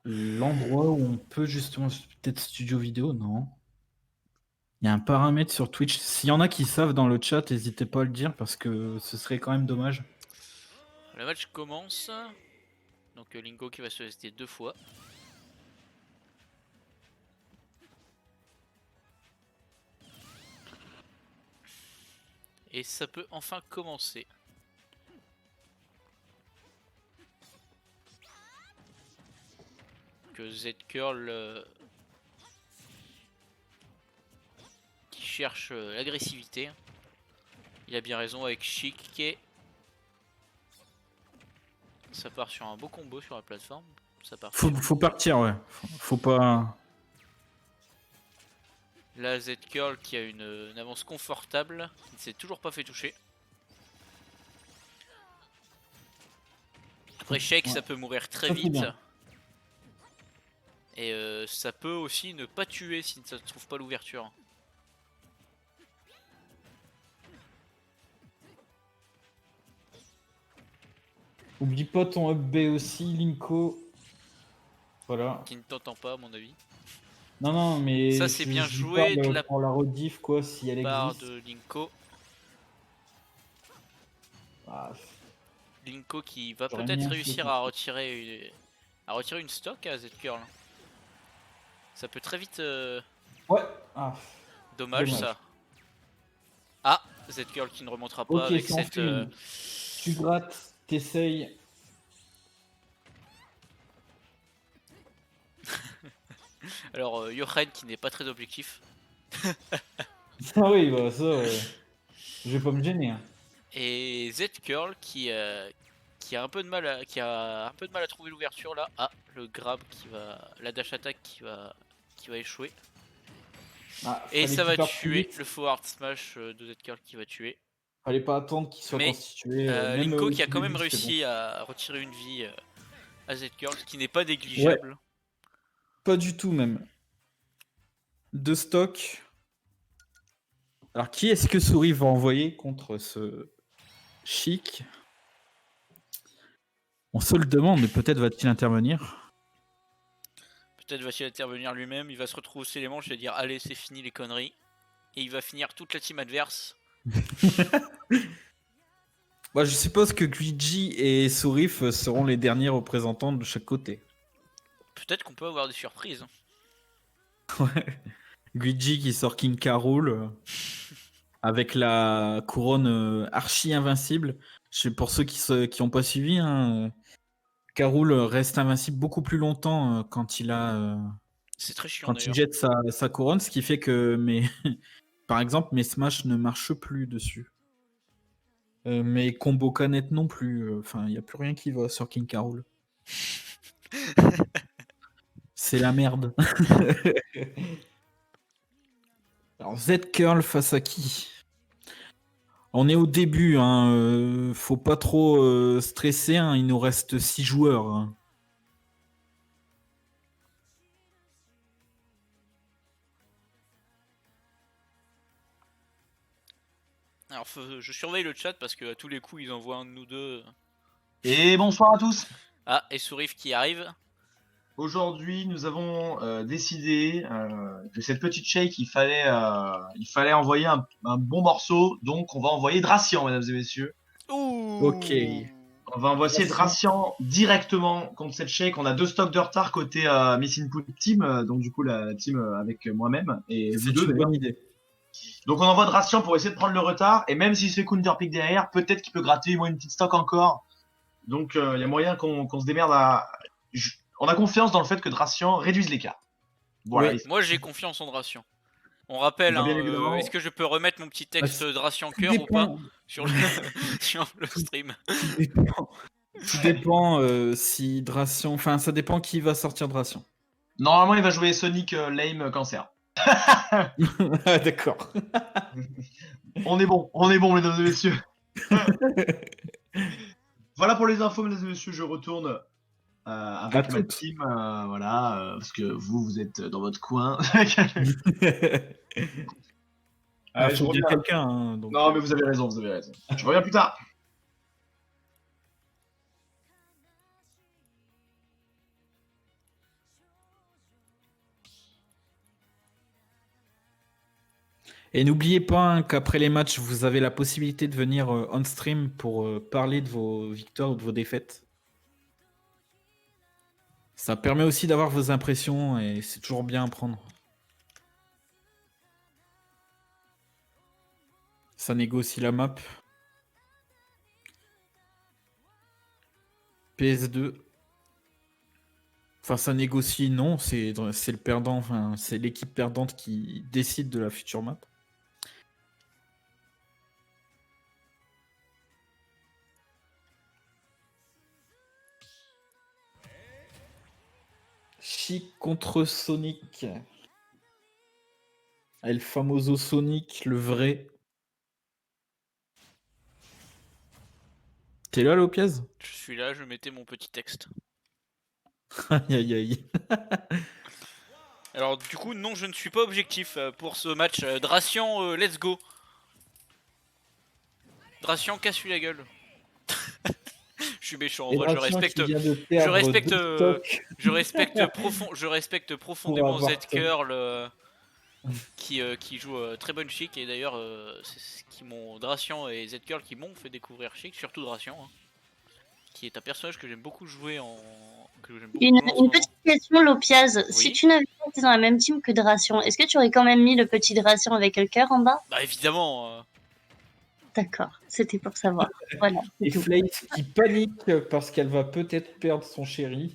l'endroit où on peut justement, peut-être studio vidéo, non? Il y a un paramètre sur Twitch. S'il y en a qui savent dans le chat, n'hésitez pas à le dire parce que ce serait quand même dommage.
Le match commence. Donc Linko qui va se tester 2 fois. Et ça peut enfin commencer. Que Z-Curl qui cherche l'agressivité. Il a bien raison avec Chic. Ça part sur un beau combo sur la plateforme. Ça part
Faut partir, ouais. Faut pas.
Là, Z-Curl qui a une avance confortable. Il ne s'est toujours pas fait toucher. Après Shake, ça peut mourir très
Ça, c'est
vite.
bien.
Et ça peut aussi ne pas tuer si ça ne trouve pas l'ouverture.
Oublie pas ton up B aussi, Linko. Voilà.
Qui ne t'entend pas à mon avis.
Non, mais
Ça, c'est bien
je
joué
parle
de la
pour la rediff, quoi, si elle
part
existe.
de Linko.
Ah,
Linko qui va
J'aurais
peut-être
mis un
réussir
feu.
à retirer une stock à Z-Curl. Ça peut très vite...
Ouais. Ah.
Dommage
Dommage.
ça. Ah, Z-Curl qui ne remontera pas
Ok,
avec
sans
cette...
film. Tu grattes, t'essayes.
Alors, Johan qui n'est pas très objectif.
Ah oui, bah ça, je vais pas me gêner. Hein.
Et Z-Curl qui a un peu de mal à trouver l'ouverture là. Ah, le grab la dash attack qui va échouer.
Ah,
Et
fallait
ça
qu'il
va
parte plus
tuer
vite.
le forward smash de Z-Curl qui va tuer.
Fallait pas attendre qu'il soit
Mais
constitué. Même
Linko
au
qui a
tout
quand même
début, c'était
réussi à retirer une vie à Z-Curl, ce qui n'est pas
bon. Ouais,
négligeable.
pas du tout même. De stock. Alors, qui est-ce que Souris va envoyer contre ce Chic? On se le demande, mais peut-être va-t-il intervenir.
Peut-être va-t-il intervenir lui-même, il va se retrousser les manches et dire allez c'est fini les conneries. Et il va finir toute la team adverse.
Bah, je suppose que Luigi et Sourif seront les derniers représentants de chaque côté.
Peut-être qu'on peut avoir des surprises.
Ouais. Luigi qui sort King K. Rool avec la couronne archi invincible. Pour ceux qui ont pas suivi, hein, K. Rool reste invincible beaucoup plus longtemps quand il
C'est très chiant
quand il
d'ailleurs.
jette sa couronne, ce qui fait que par exemple mes smash ne marchent plus dessus. Mes combos canettes non plus. Enfin, il n'y a plus rien qui va sur King K. Rool. C'est la merde. Alors Z-Curl face à qui? On est au début, hein, faut pas trop stresser, hein, il nous reste 6 joueurs. Hein.
Alors je surveille le chat parce que à tous les coups ils envoient un de nous deux.
Et bonsoir à tous.
Ah, et Sourif qui arrive.
Aujourd'hui, nous avons décidé que cette petite shake, il fallait envoyer un bon morceau. Donc, on va envoyer Dracian, mesdames et messieurs.
Ouh.
Ok.
On va envoyer Dracian directement contre cette shake. On a 2 stocks de retard côté Miss Input Team. Donc, du coup, la team avec moi-même et vous
C'est
deux.
une
d'ailleurs.
bonne idée.
Donc, on envoie Dracian pour essayer de prendre le retard. Et même s'il se fait counter pick derrière, peut-être qu'il peut gratter moi une petite stock encore. Donc, il y a moyen qu'on se démerde à. On a confiance dans le fait que Dracian réduise l'écart. Voilà.
Oui.
Moi j'ai confiance en Dracian. On rappelle,
Bah, bien
hein,
évidemment.
est-ce que je peux remettre mon petit texte
Bah,
Dracian
Tout
cœur ou pas
dépend.
sur le, sur le stream?
Tout dépend. Tout dépend si Dracian. Enfin, ça dépend qui va sortir Dracian.
Normalement, il va jouer Sonic Lame Cancer.
Ah, d'accord.
On est bon, mesdames et messieurs. Voilà pour les infos, mesdames et messieurs. Je retourne avec
À
ma
toutes.
team, parce que vous êtes dans votre coin.
Ah,
Allez, je
faut bien
reviens.
quelqu'un. Hein, donc,
Non, mais vous avez raison, Je reviens plus tard.
Et n'oubliez pas hein, qu'après les matchs, vous avez la possibilité de venir on stream pour parler de vos victoires ou de vos défaites. Ça permet aussi d'avoir vos impressions et c'est toujours bien à prendre. Ça négocie la map. PS2. Enfin, ça négocie, non, c'est le perdant, enfin, c'est l'équipe perdante qui décide de la future map. Chic contre Sonic. El famoso Sonic, le vrai. T'es là, Lopez?
Je suis là, je mettais mon petit texte.
Aïe aïe aïe.
Alors du coup, non, je ne suis pas objectif pour ce match. Dracian, let's go. Dracian, casse-lui la gueule. Je suis méchant,
Et
moi je
Dracian
respecte.
qui vient de perdre
respecte,
deux stocks
Je respecte profondément
avoir
Z-Curl qui joue très bonne Chic et d'ailleurs c'est ce qui m'ont Dracian et Z-Curl qui m'ont fait découvrir Chic, surtout Dracian, hein, qui est un personnage que j'aime beaucoup jouer en. Que j'aime beaucoup jouer en ce
Une
moment.
petite question, Lopiaz.
Oui.
Si tu n'avais pas été dans la même team que Dracian, est-ce que tu aurais quand même mis le petit Dracian avec le cœur en bas?
Bah évidemment.
D'accord, c'était pour savoir. Voilà.
Et
c'est tout.
Flake qui panique parce qu'elle va peut-être perdre son chéri.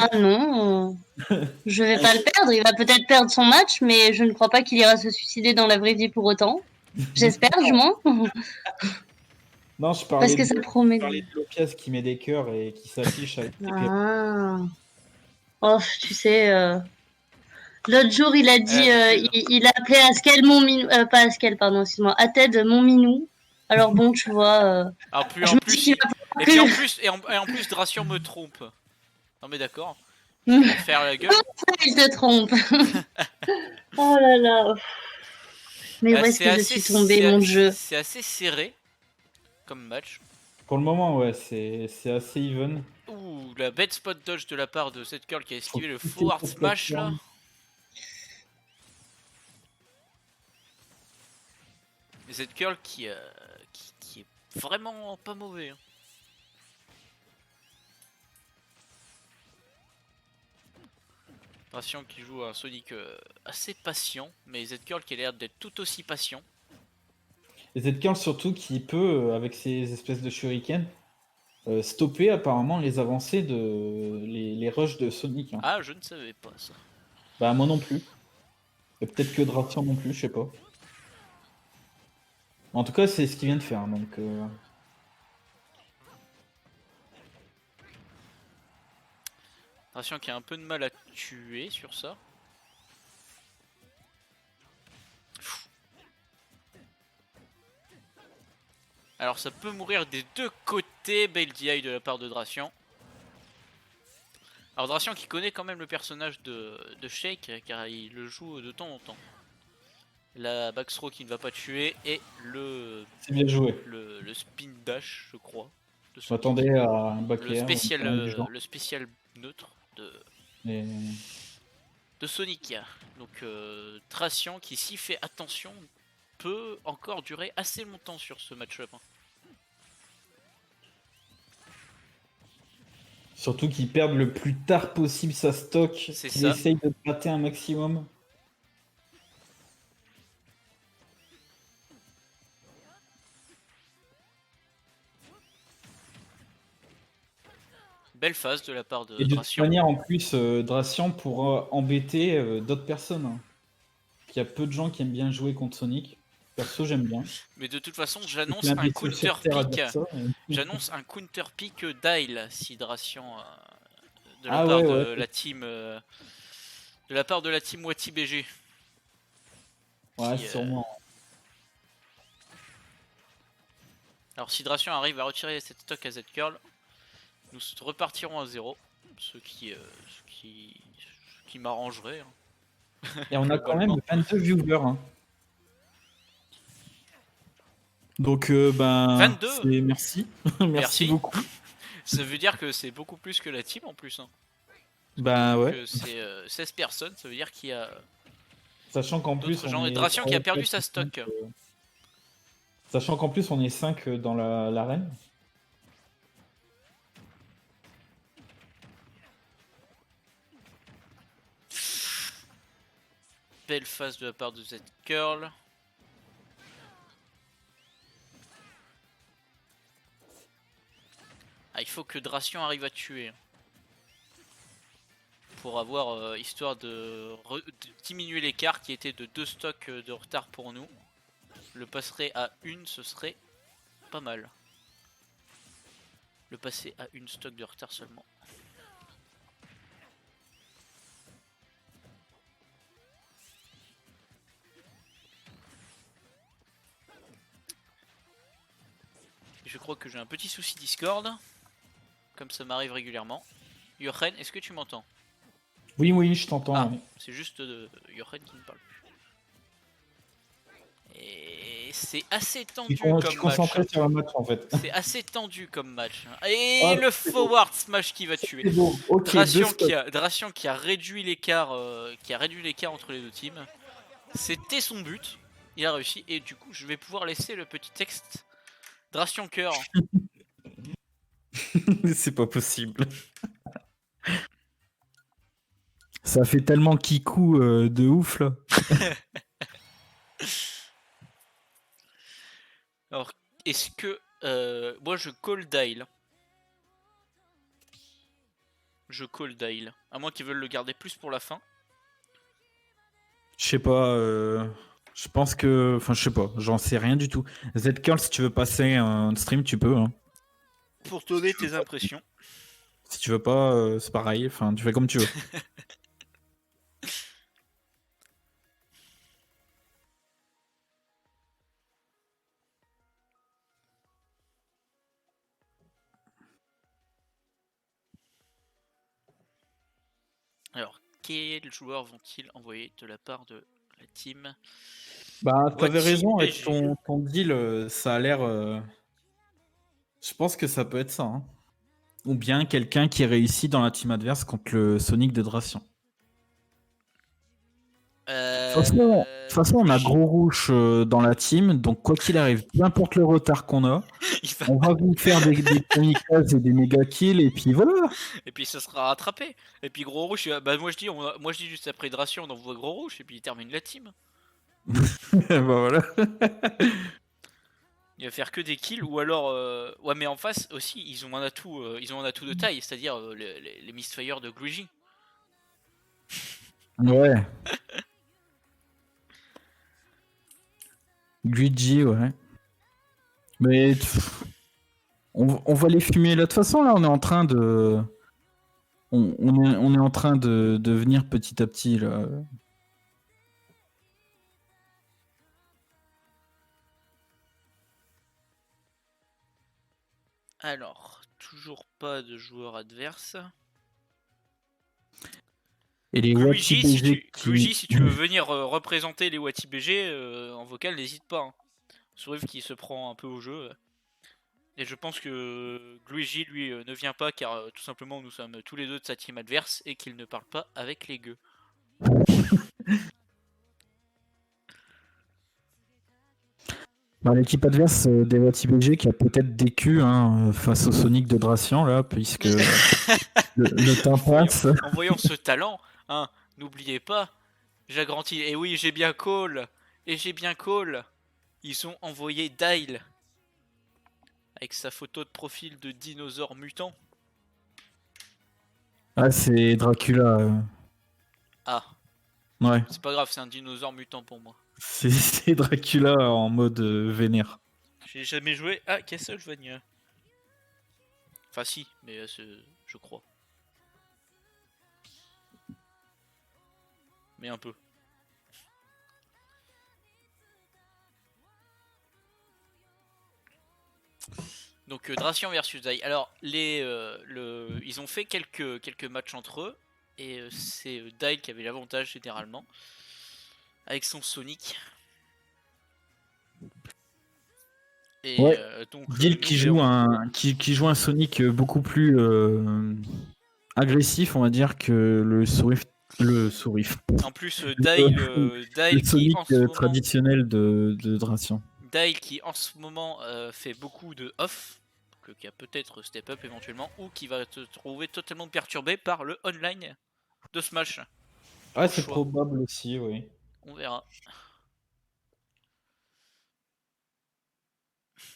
Ah non, je vais pas le perdre. Il va peut-être perdre son match, mais je ne crois pas qu'il ira se suicider dans la vraie vie pour autant. J'espère, du moins.
Non, je parlais,
Parce que ça promet.
je parlais de Lopez qui met des cœurs et qui s'affiche avec des cœurs.
Ah. Oh, tu sais, l'autre jour, il a dit, il a appelé Askel mon minou, pas Askel, pardon, excuse-moi, Ated mon minou. Alors bon, tu vois.
Alors plus
je
en
me
plus.
dis qu'il va
Et puis en plus et en plus Dracian me trompe. Non mais d'accord. Je vais faire la gueule.
il te trompe. Oh là là. Mais où est-ce
C'est
que je
assez-
suis tombée,
c'est-
mon jeu?
C'est assez serré comme match.
Pour le moment, ouais, c'est assez even.
Ouh, la bête spot dodge de la part de cette curl qui a esquivé le
Faut
forward
quitter
smash là.
plateforme.
Et cette curl qui est vraiment pas mauvais. Hein. Dracian qui joue un Sonic assez patient, mais Z-Curl qui a l'air d'être tout aussi patient.
Et Z-Curl surtout qui peut, avec ses espèces de shuriken, stopper apparemment les avancées de les rushs de Sonic. Hein.
Ah, je ne savais pas ça.
Bah moi non plus. Et peut-être que Dracian non plus, je sais pas. En tout cas, c'est ce qu'il vient de faire, donc...
Dracian qui a un peu de mal à tuer sur ça. Alors ça peut mourir des deux côtés, belle DI de la part de Dracian. Alors Dracian qui connaît quand même le personnage de Shake car il le joue de temps en temps. La backthrow qui ne va pas tuer et
C'est bien joué.
le spin dash, je crois. De
Je
Sonic.
m'attendais à un back
Le
air ou une
spécial,
connerie du genre.
le spécial neutre
Mais
de Sonic. Donc Tracian qui, s'y fait attention, peut encore durer assez longtemps sur ce match-up.
surtout qu'ils perdent le plus tard possible sa stock,
C'est
qu'il
ça.
essaye de gratter un maximum.
Belle phase de la part de
Et de toute
Dracian.
manière, en plus, Dracian pourra embêter d'autres personnes. Hein. Il y a peu de gens qui aiment bien jouer contre Sonic. Perso, j'aime bien.
Mais de toute façon, j'annonce
C'est
un
l'imbécile
counter
sur Terre à
pick.
dire ça, mais-
J'annonce un counter pick Dial si Dracian de la
Ah
part
ouais,
de
ouais.
la team de la part de la team Wati BG.
Ouais,
qui,
sûrement.
Alors si Dracian arrive à retirer cette stock à Z-Curl, nous repartirons à 0. Ce qui m'arrangerait.
Et on a quand même
globalement.
22 viewers. Hein. Donc, ben,
22.
c'est- merci.
Merci.
Merci beaucoup.
Ça veut dire que c'est beaucoup plus que la team en plus. Hein.
Bah ouais.
Que c'est 16 personnes, ça veut dire qu'il y a
Sachant qu'en plus,
d'autres gens.
on
Et
est
Dracian qui a
3,
perdu
4,
sa
5,
stock.
Sachant qu'en plus, on est 5 dans l'arène.
Belle phase de la part de Z-Curl. Ah, il faut que Dracian arrive à tuer. Pour avoir, histoire de diminuer l'écart qui était de 2 stocks de retard pour nous. Le passerait à 1, ce serait pas mal. Le passer à 1 stock de retard seulement. Je crois que j'ai un petit souci Discord. Comme ça m'arrive régulièrement. Jochen, est-ce que tu m'entends?
Oui, oui, je t'entends.
Ah,
ouais.
c'est juste Jochen qui ne parle plus. Et c'est assez tendu
Je suis
comme
concentré
match.
sur un match en fait.
C'est assez tendu comme match. Et
Ah,
le
c'est
forward smash qui va tuer.
C'est bon. Ok,
Dracian
deux
Dracian qui a réduit l'écart entre les deux teams. C'était son but. Il a réussi. Et du coup, je vais pouvoir laisser le petit texte Dracian cœur.
C'est pas possible. Ça fait tellement kikou de ouf là.
Alors, est-ce que moi je call Dial. Je call Dial. À moins qu'ils veulent le garder plus pour la fin.
Je sais pas. Je pense que. Enfin, je sais pas. J'en sais rien du tout. Z-Curl, si tu veux passer un stream, tu peux. Hein.
Pour te donner tes impressions.
Si tu veux pas, c'est pareil. Enfin, tu fais comme tu veux.
Alors, quels joueurs vont-ils envoyer de la part de la team?
Bah, t'avais
Wati
raison avec
BG.
ton deal. Ça a l'air. Je pense que ça peut être ça. Hein. Ou bien quelqu'un qui réussit dans la team adverse contre le Sonic de Dracian. De toute façon, on a Gros Rouge dans la team, donc quoi qu'il arrive, peu importe le retard qu'on a,
il va-
on va vous faire des kamikazes et des méga kills, et puis voilà.
Et puis ça sera rattrapé. Et puis Gros Rouge, bah moi je dis juste après Dracian, on envoie Gros Rouge et puis il termine la team.
Bah voilà.
Il va faire que des kills ou alors ouais, mais en face aussi ils ont un atout de taille, c'est-à-dire les Mistfire de Luigi.
Ouais. Luigi, ouais. Mais on va les fumer là. De toute façon, là, on est en train de. On est en train de venir petit à petit là.
Alors, toujours pas de joueur adverse.
Et les
Luigi,
WattBG
Luigi, si tu veux venir représenter les WattBG en vocal, n'hésite pas. Hein. Sourive qui se prend un peu au jeu. Et je pense que Luigi, lui, ne vient pas car tout simplement nous sommes tous les deux de sa team adverse et qu'il ne parle pas avec les gueux.
Bah, l'équipe adverse des WattBG qui a peut-être décu face au Sonic de Dracian là, puisque le temps passe.
En voyant ce talent, hein, n'oubliez pas, j'agrandis. Et oui, j'ai bien call. Et j'ai bien call. Ils ont envoyé Dial. Avec sa photo de profil de dinosaure mutant.
Ah, c'est Dracula.
Ah,
Ouais,
c'est pas grave, c'est un dinosaure mutant pour moi.
c'est Dracula en mode vénère.
J'ai jamais joué à Castlevania. Enfin si, mais je crois. Mais un peu. Donc Dracian versus Dai. Alors ils ont fait quelques matchs entre eux et c'est Dai qui avait l'avantage généralement avec son Sonic. Et
Ouais.
donc
Gil qui joue un Sonic beaucoup plus agressif, on va dire, que le Sourif.
En plus Dai
Le
qui
Sonic
en ce moment,
traditionnel de Dracian.
Dai qui en ce moment fait beaucoup de off, qui a peut-être step up éventuellement, ou qui va te trouver totalement perturbé par le online de Smash.
Ouais, c'est probable aussi, oui.
On verra.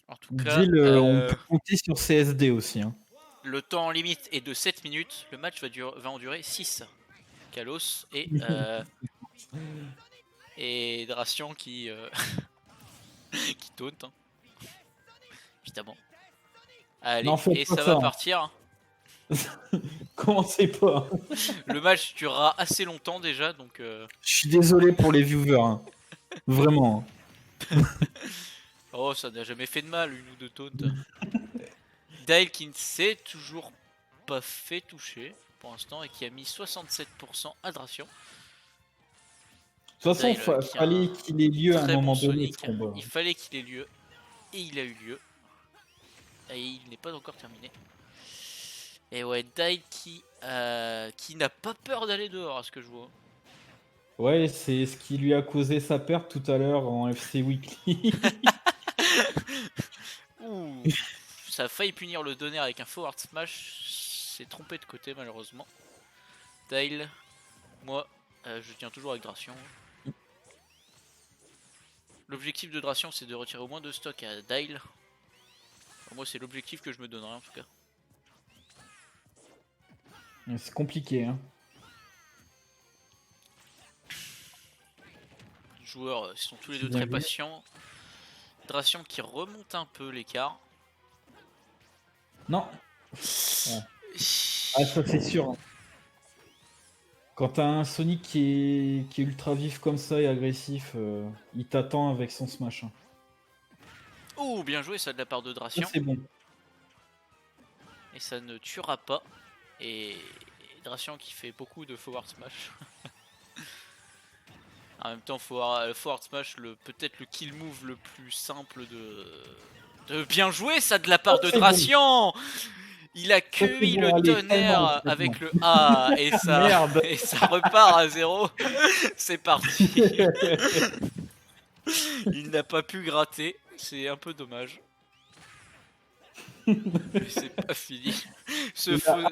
En tout cas,
Gilles, on peut compter sur CSD aussi. Hein.
Le temps limite est de 7 minutes. Le match va en durer 6. Kalos et Dracian qui qui taunt. Hein. Évidemment. Allez,
non,
et ça va partir.
Commencez pas.
Le match durera assez longtemps déjà, donc...
Je suis désolé pour les viewers. Hein. Vraiment.
Oh, ça n'a jamais fait de mal, une ou deux taunts. Dale qui ne s'est toujours pas fait toucher pour l'instant et qui a mis 67% à Dracian.
De toute façon, il fallait qu'il ait lieu à un moment donné.
Il fallait qu'il ait lieu et il a eu lieu. Et il n'est pas encore terminé. Et ouais, Dale qui n'a pas peur d'aller dehors à ce que je vois.
Ouais, c'est ce qui lui a causé sa perte tout à l'heure en FC Weekly.
Ouh, ça a failli punir le donner avec un forward smash. C'est trompé de côté malheureusement. Dale, moi je tiens toujours avec Dracian. L'objectif de Dracian c'est de retirer au moins 2 stocks à Dale. Enfin, moi c'est l'objectif que je me donnerai en tout cas.
C'est compliqué. Hein.
Les joueurs sont tous les deux très patients. Dracian qui remonte un peu l'écart.
Non. Ouais. Ah, ça c'est sûr. Hein. Quand t'as un Sonic qui est ultra vif comme ça et agressif, il t'attend avec son smash. Hein.
Oh, bien joué ça de la part de Dracian.
C'est bon.
Et ça ne tuera pas. Et Dracian qui fait beaucoup de forward smash. En même temps, forward smash, peut-être le kill move le plus simple de bien jouer ça de la part de Dracian. Il a cueilli le tonnerre avec le A et ça repart à 0. C'est parti. Il n'a pas pu gratter, c'est un peu dommage. Mais c'est pas fini.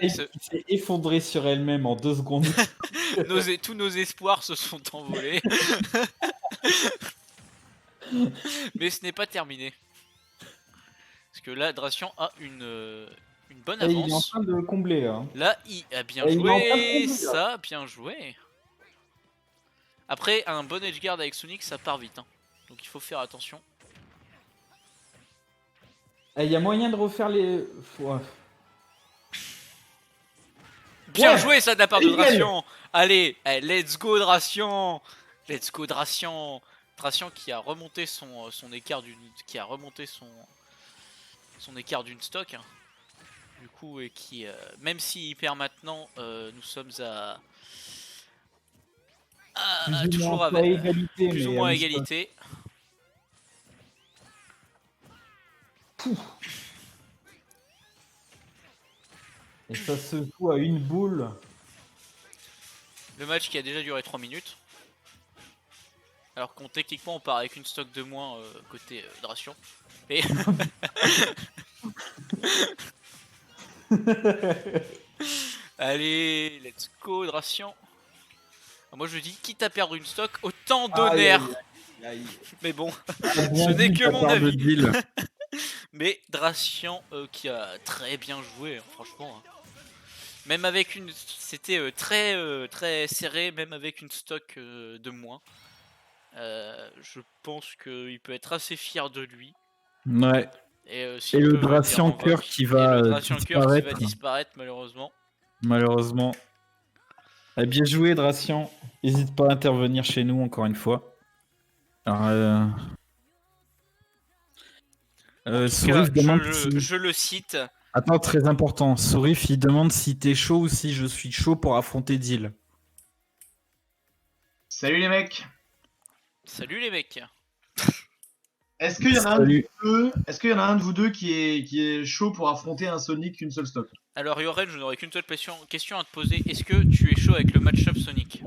Il s'est effondré sur elle-même en 2 secondes.
Tous nos espoirs se sont envolés. Mais ce n'est pas terminé. Parce que là, Dracian a une bonne avance.
Il est en train de combler là.
Là, il a bien joué. Ça, bien joué. Après, un bon edgeguard avec Sonic, ça part vite. Hein. Donc il faut faire attention.
Il y a moyen de refaire les... Ouais.
Bien joué ça de la part de Dracian. Allez, let's go Dracian. Let's go Dracian. Dracian qui a remonté son écart son écart d'une stock. Hein. Du coup, et qui, même s'il perd maintenant, nous sommes toujours
pas
avec
égalité,
plus ou
mais
moins
à
égalité.
Et ça se joue à une boule.
Le match qui a déjà duré 3 minutes. Alors qu'on techniquement on part avec une stock de moins côté Dracion. Et allez, let's go Dracion. Moi je dis quitte à perdre une stock, autant donner. Mais bon, ce n'est que mon avis. Mais Dracian qui a très bien joué, hein, franchement. Hein. Même avec une, c'était très serré, même avec une stock de moins. Je pense qu'il peut être assez fier de lui.
Ouais.
Et
le Dracian cœur qui va
disparaître malheureusement.
Malheureusement. Bien joué Dracian. N'hésite pas à intervenir chez nous encore une fois. Alors, Sourif demande
je le cite.
Attends, très important. Sourif, il demande si t'es chaud ou si je suis chaud pour affronter Deal.
Salut les mecs.
Salut les mecs.
Est-ce qu'il y en a un de vous deux qui est chaud pour affronter un Sonic qu'une seule stock?
Alors Yoren, je n'aurais qu'une seule question à te poser. Est-ce que tu es chaud avec le match-up Sonic?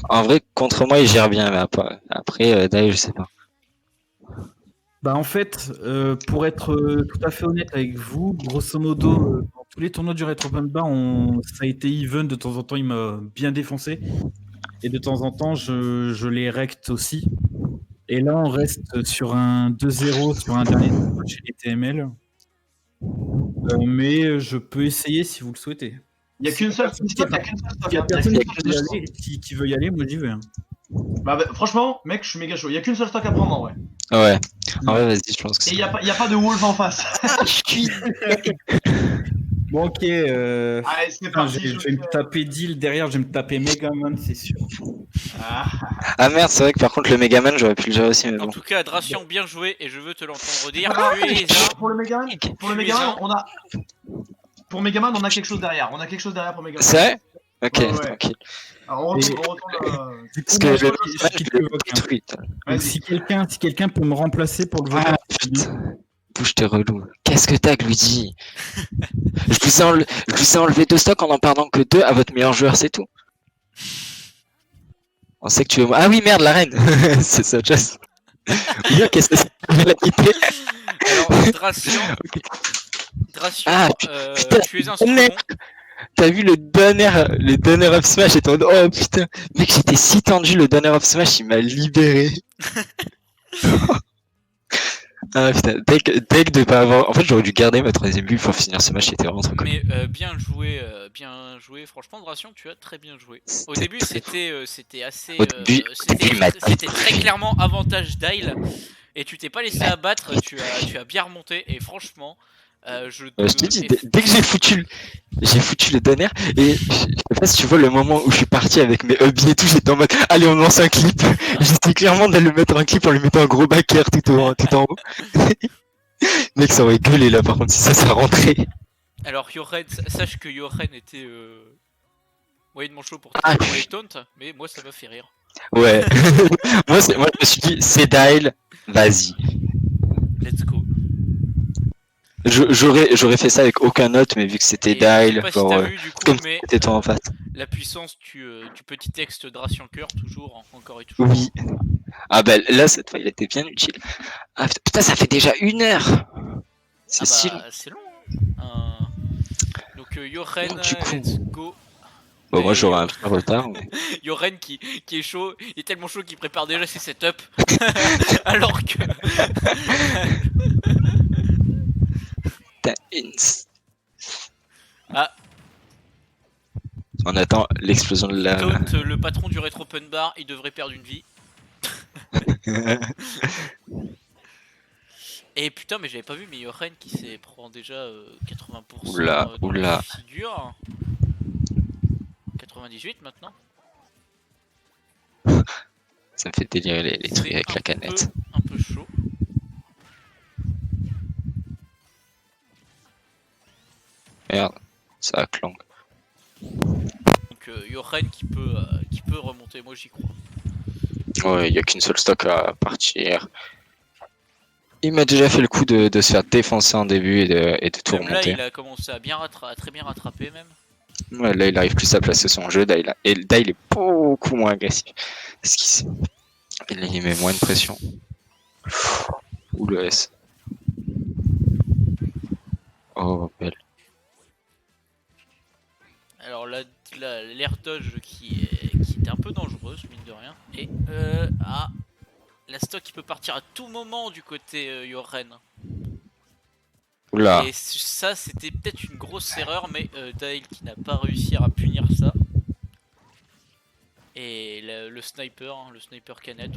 En vrai, contre moi, il gère bien, mais après d'ailleurs, je sais pas.
Bah en fait, pour être tout à fait honnête avec vous, grosso modo, dans tous les tournois du Retro Panda, ça a été even. De temps en temps, il m'a bien défoncé. Et de temps en temps, je les recte aussi. Et là, on reste sur un 2-0 sur un dernier tournoi chez les TML. Mais je peux essayer si vous le souhaitez.
Il n'y a qu'une seule stock.
Il y a personne qui veut y aller, moi j'y vais. Hein.
Bah, franchement, mec, je suis méga chaud. Il n'y a qu'une seule stock à prendre en vrai.
Ouais. En vrai, vas-y, je pense que c'est.
Et il n'y a pas de Wolf en face.
Bon, ok.
Allez, c'est parti.
Je vais me taper Deal derrière, je vais me taper Megaman, c'est sûr.
Ah merde, c'est vrai que par contre, le Megaman, j'aurais pu le gérer aussi. Mais bon.
En tout cas, Dracian, bien joué et je veux te l'entendre dire.
Pour le Megaman, Pour Megaman, on a quelque chose derrière. On a quelque chose derrière pour Megaman.
C'est vrai? Ok,
ouais.
Tranquille.
Alors, on retourne.
Parce que le Megaman, détruit.
Si quelqu'un peut me remplacer pour le vote.
Ah putain. Bouge tes relous. Qu'est-ce que t'as, Luigi? Je vous ai enlevé 2 stocks en perdant que 2 à votre meilleur joueur, c'est tout. On sait que tu veux. Ah oui, merde, la reine. C'est ça, Jess. Qu'est-ce que c'est? La quitter.
Alors, Dracian,
putain,
tu es un second.
T'as vu le donner of Smash et ton. Oh putain, mec, j'étais si tendu, le donner of Smash, il m'a libéré. Ah putain, deck de pas avoir. En fait, j'aurais dû garder ma 3ème bulle pour finir ce match, c'était vraiment trop cool.
Mais bien joué. Franchement, Dracian, tu as très bien joué. Au début, c'était assez. C'était très clairement avantage d'Ail. Et tu t'es pas laissé abattre, tu as bien remonté. Et franchement,
je te dis, dès que j'ai foutu le donner, et je sais pas si tu vois le moment où je suis parti avec mes hubbies et tout, j'étais en mode allez, on lance un clip. J'étais clairement d'aller le mettre en clip en lui mettant un gros backer tout en haut. Mec, ça aurait gueulé là par contre si ça rentrait.
Alors Yoren, sache que Yoren était moyennement chaud pour les taunts, mais moi ça m'a fait rire.
Ouais. moi je me suis dit c'est Dial, vas-y.
Let's go.
J'aurais fait ça avec aucun autre, mais vu que c'était Dial,
comme
c'était toi en face.
La puissance du petit texte Dracian Cœur, toujours, encore et toujours.
Oui. Ah bah là, cette fois, il était bien utile. Ah putain, ça fait déjà 1 heure. C'est si long.
C'est long. Hein. Donc Yoren, let's go.
Bon, moi j'aurais un petit retard. Mais...
Yoren qui est chaud, il est tellement chaud qu'il prépare déjà ses setups. Alors que. Ah.
On attend l'explosion de la.
Taunt, le patron du Retro Open Bar, il devrait perdre une vie. Et putain, mais j'avais pas vu, mais Yoren qui s'est prend déjà 80%
oula.
De figure. 98 maintenant.
Ça me fait délirer les trucs avec la canette.
Un peu chaud.
Merde, ça a clang.
Donc Yoren qui peut qui peut remonter, moi j'y crois.
Ouais, il n'y a qu'une seule stock à partir. Il m'a déjà fait le coup de se faire défoncer en début et de tout
Même là,
remonter.
il a commencé à très bien rattraper même.
Ouais, là, il arrive plus à placer son jeu. Et là, il est beaucoup moins agressif. Parce qu'il met moins de pression. Ouh, le S. Oh, belle.
Alors là, l'air dodge qui était un peu dangereuse, mine de rien. Et la stock qui peut partir à tout moment du côté Yoren.
Oula.
Et ça, c'était peut-être une grosse erreur, mais Dale qui n'a pas réussi à punir ça. Et le sniper canette,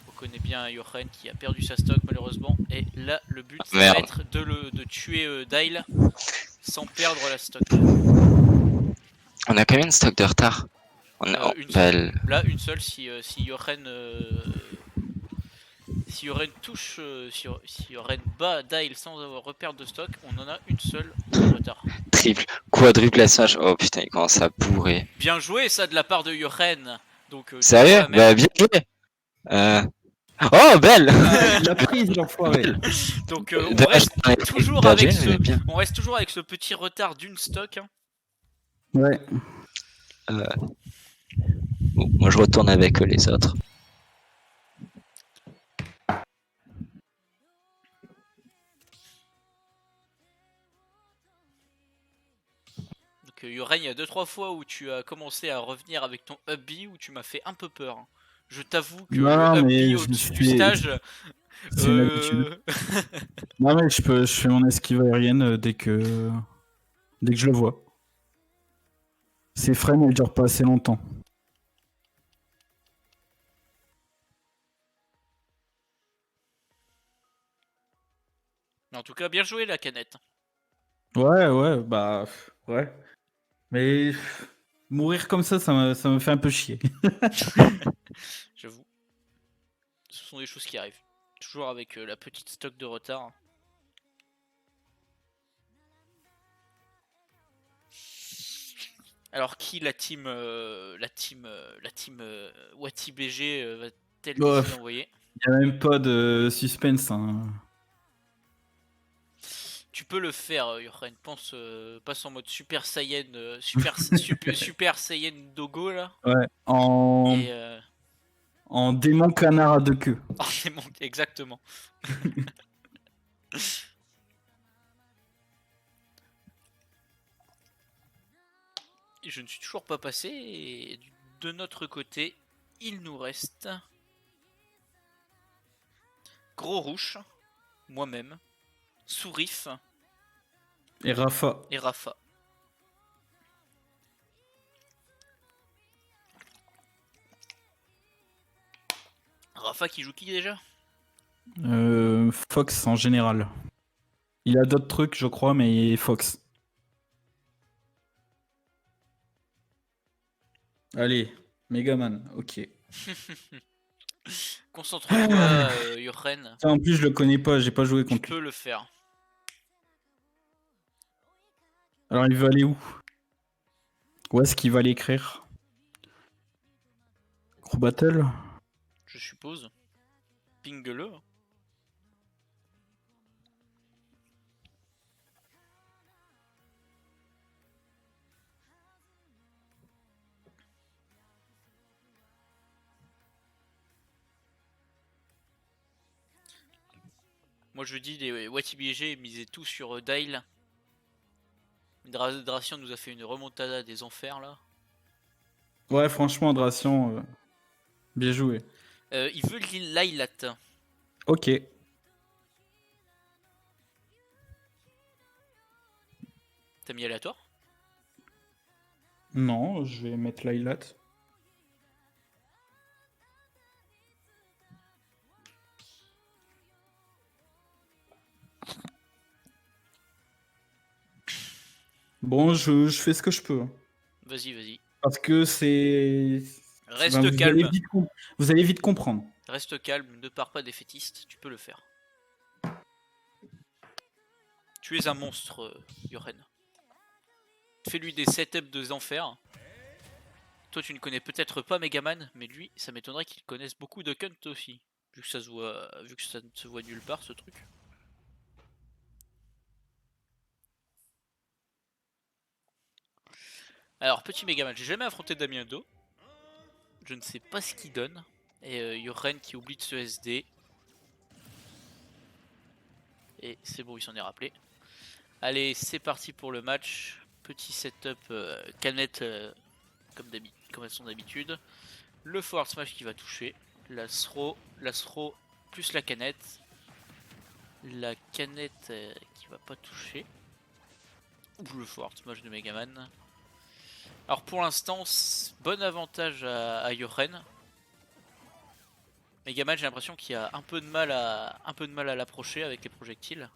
on reconnaît bien Yoren qui a perdu sa stock malheureusement. Et là, le but, ça va être de tuer Dale sans perdre la stock.
On a combien de stock de retard?
Une seule. Là, une seule si Yoren si Yoren bat Dale sans repère de stock, on en a une seule de retard.
Triple, quadruplage. Oh putain, il commence à bourrer.
Bien joué ça de la part de Yoren. Donc
sérieux? Bah bien joué. Oh belle.
Il a pris l'enfoiré.
Donc on reste toujours avec ce petit retard d'une stock. Hein.
Ouais.
Bon, moi je retourne avec les autres.
Donc Yoren, il y a 2-3 fois où tu as commencé à revenir avec ton up B où tu m'as fait un peu peur. Hein. Je t'avoue que
non,
le up
mais
B au-dessus du stage...
C'est une habitude. Non mais je fais mon esquive aérienne dès que je le vois. Ces frames elles durent pas assez longtemps.
Mais en tout cas, bien joué la canette.
Ouais, bah ouais. Mais mourir comme ça me fait un peu chier.
J'avoue. Ce sont des choses qui arrivent. Toujours avec la petite stock de retard. Alors qui la team Wati BG va-t-elle décider d'envoyer?
Il n'y a même pas de suspense. Hein.
Tu peux le faire, Yoren. Passe en mode Super Saiyan, Super Saiyan Dogo là.
Ouais. En démon canard à deux queues.
En démon, exactement. Je ne suis toujours pas passé. Et de notre côté, il nous reste Gros Rouge, moi-même, Sourif
et Rafa.
Rafa qui joue qui déjà?
Fox en général. Il a d'autres trucs, je crois, mais Fox. Allez, Megaman, ok.
Concentre-toi, Yoren.
En plus, je le connais pas, j'ai pas joué contre lui.
Tu peux le faire.
Alors, il veut aller où? Où est-ce qu'il va l'écrire? Crew Battle?
Je suppose. Pingue-le. Moi je dis les Wati BG misaient tout sur Dale. Dracian nous a fait une remontada des enfers là.
Ouais, franchement, Dracian, bien joué.
Il veut l'Ailat.
Ok.
T'as mis aléatoire?
Non, je vais mettre l'Ailat. Bon, je fais ce que je peux.
Vas-y.
Parce que c'est...
Reste calme.
Vous allez vite comprendre.
Reste calme, ne pars pas défaitiste, tu peux le faire. Tu es un monstre, Yoren. Fais-lui des setups de enfers. toi tu ne connais peut-être pas Megaman, mais lui, ça m'étonnerait qu'il connaisse beaucoup de Hunt aussi. Vu que ça ne se voit nulle part ce truc. Alors, petit Megaman, j'ai jamais affronté Damien Do. Je ne sais pas ce qu'il donne. Et Yoren qui oublie de se SD. Et c'est bon, il s'en est rappelé. Allez, c'est parti pour le match. Petit setup canette comme à son habitude. Le forward smash qui va toucher. La throw plus la canette. La canette qui va pas toucher. Ou le forward smash de Megaman. Alors pour l'instant, bon avantage à Yoren. Megaman, j'ai l'impression qu'il a un peu de mal à l'approcher avec les projectiles.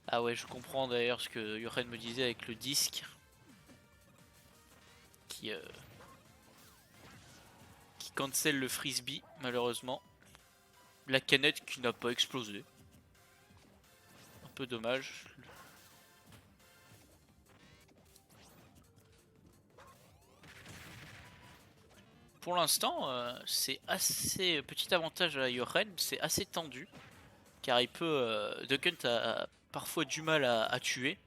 Ah ouais, je comprends d'ailleurs ce que Yoren me disait avec le disque qui cancel le frisbee malheureusement. La canette qui n'a pas explosé. Un peu dommage. Pour l'instant, c'est assez petit avantage à Yoren, c'est assez tendu car il peut Duck Hunt a parfois du mal à tuer.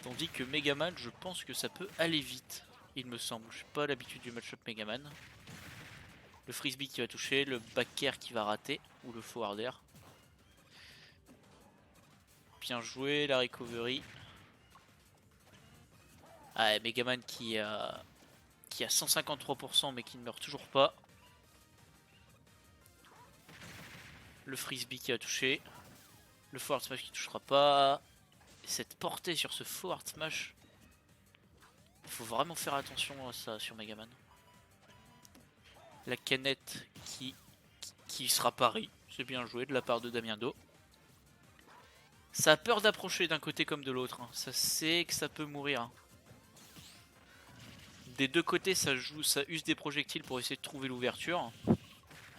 Tandis que Megaman, je pense que ça peut aller vite, il me semble. Je n'ai pas l'habitude du match-up Megaman. Le frisbee qui va toucher, le back air qui va rater, ou le forward air. Bien joué, la recovery. Ah, Megaman qui a 153% mais qui ne meurt toujours pas. Le frisbee qui a touché. Le forward smash qui touchera pas. Et cette portée sur ce forward smash. Il faut vraiment faire attention à ça sur Megaman. La canette qui sera pari. C'est bien joué de la part de Damien Do. Ça a peur d'approcher d'un côté comme de l'autre. Hein. Ça sait que ça peut mourir. Hein. Des deux côtés, ça use des projectiles pour essayer de trouver l'ouverture.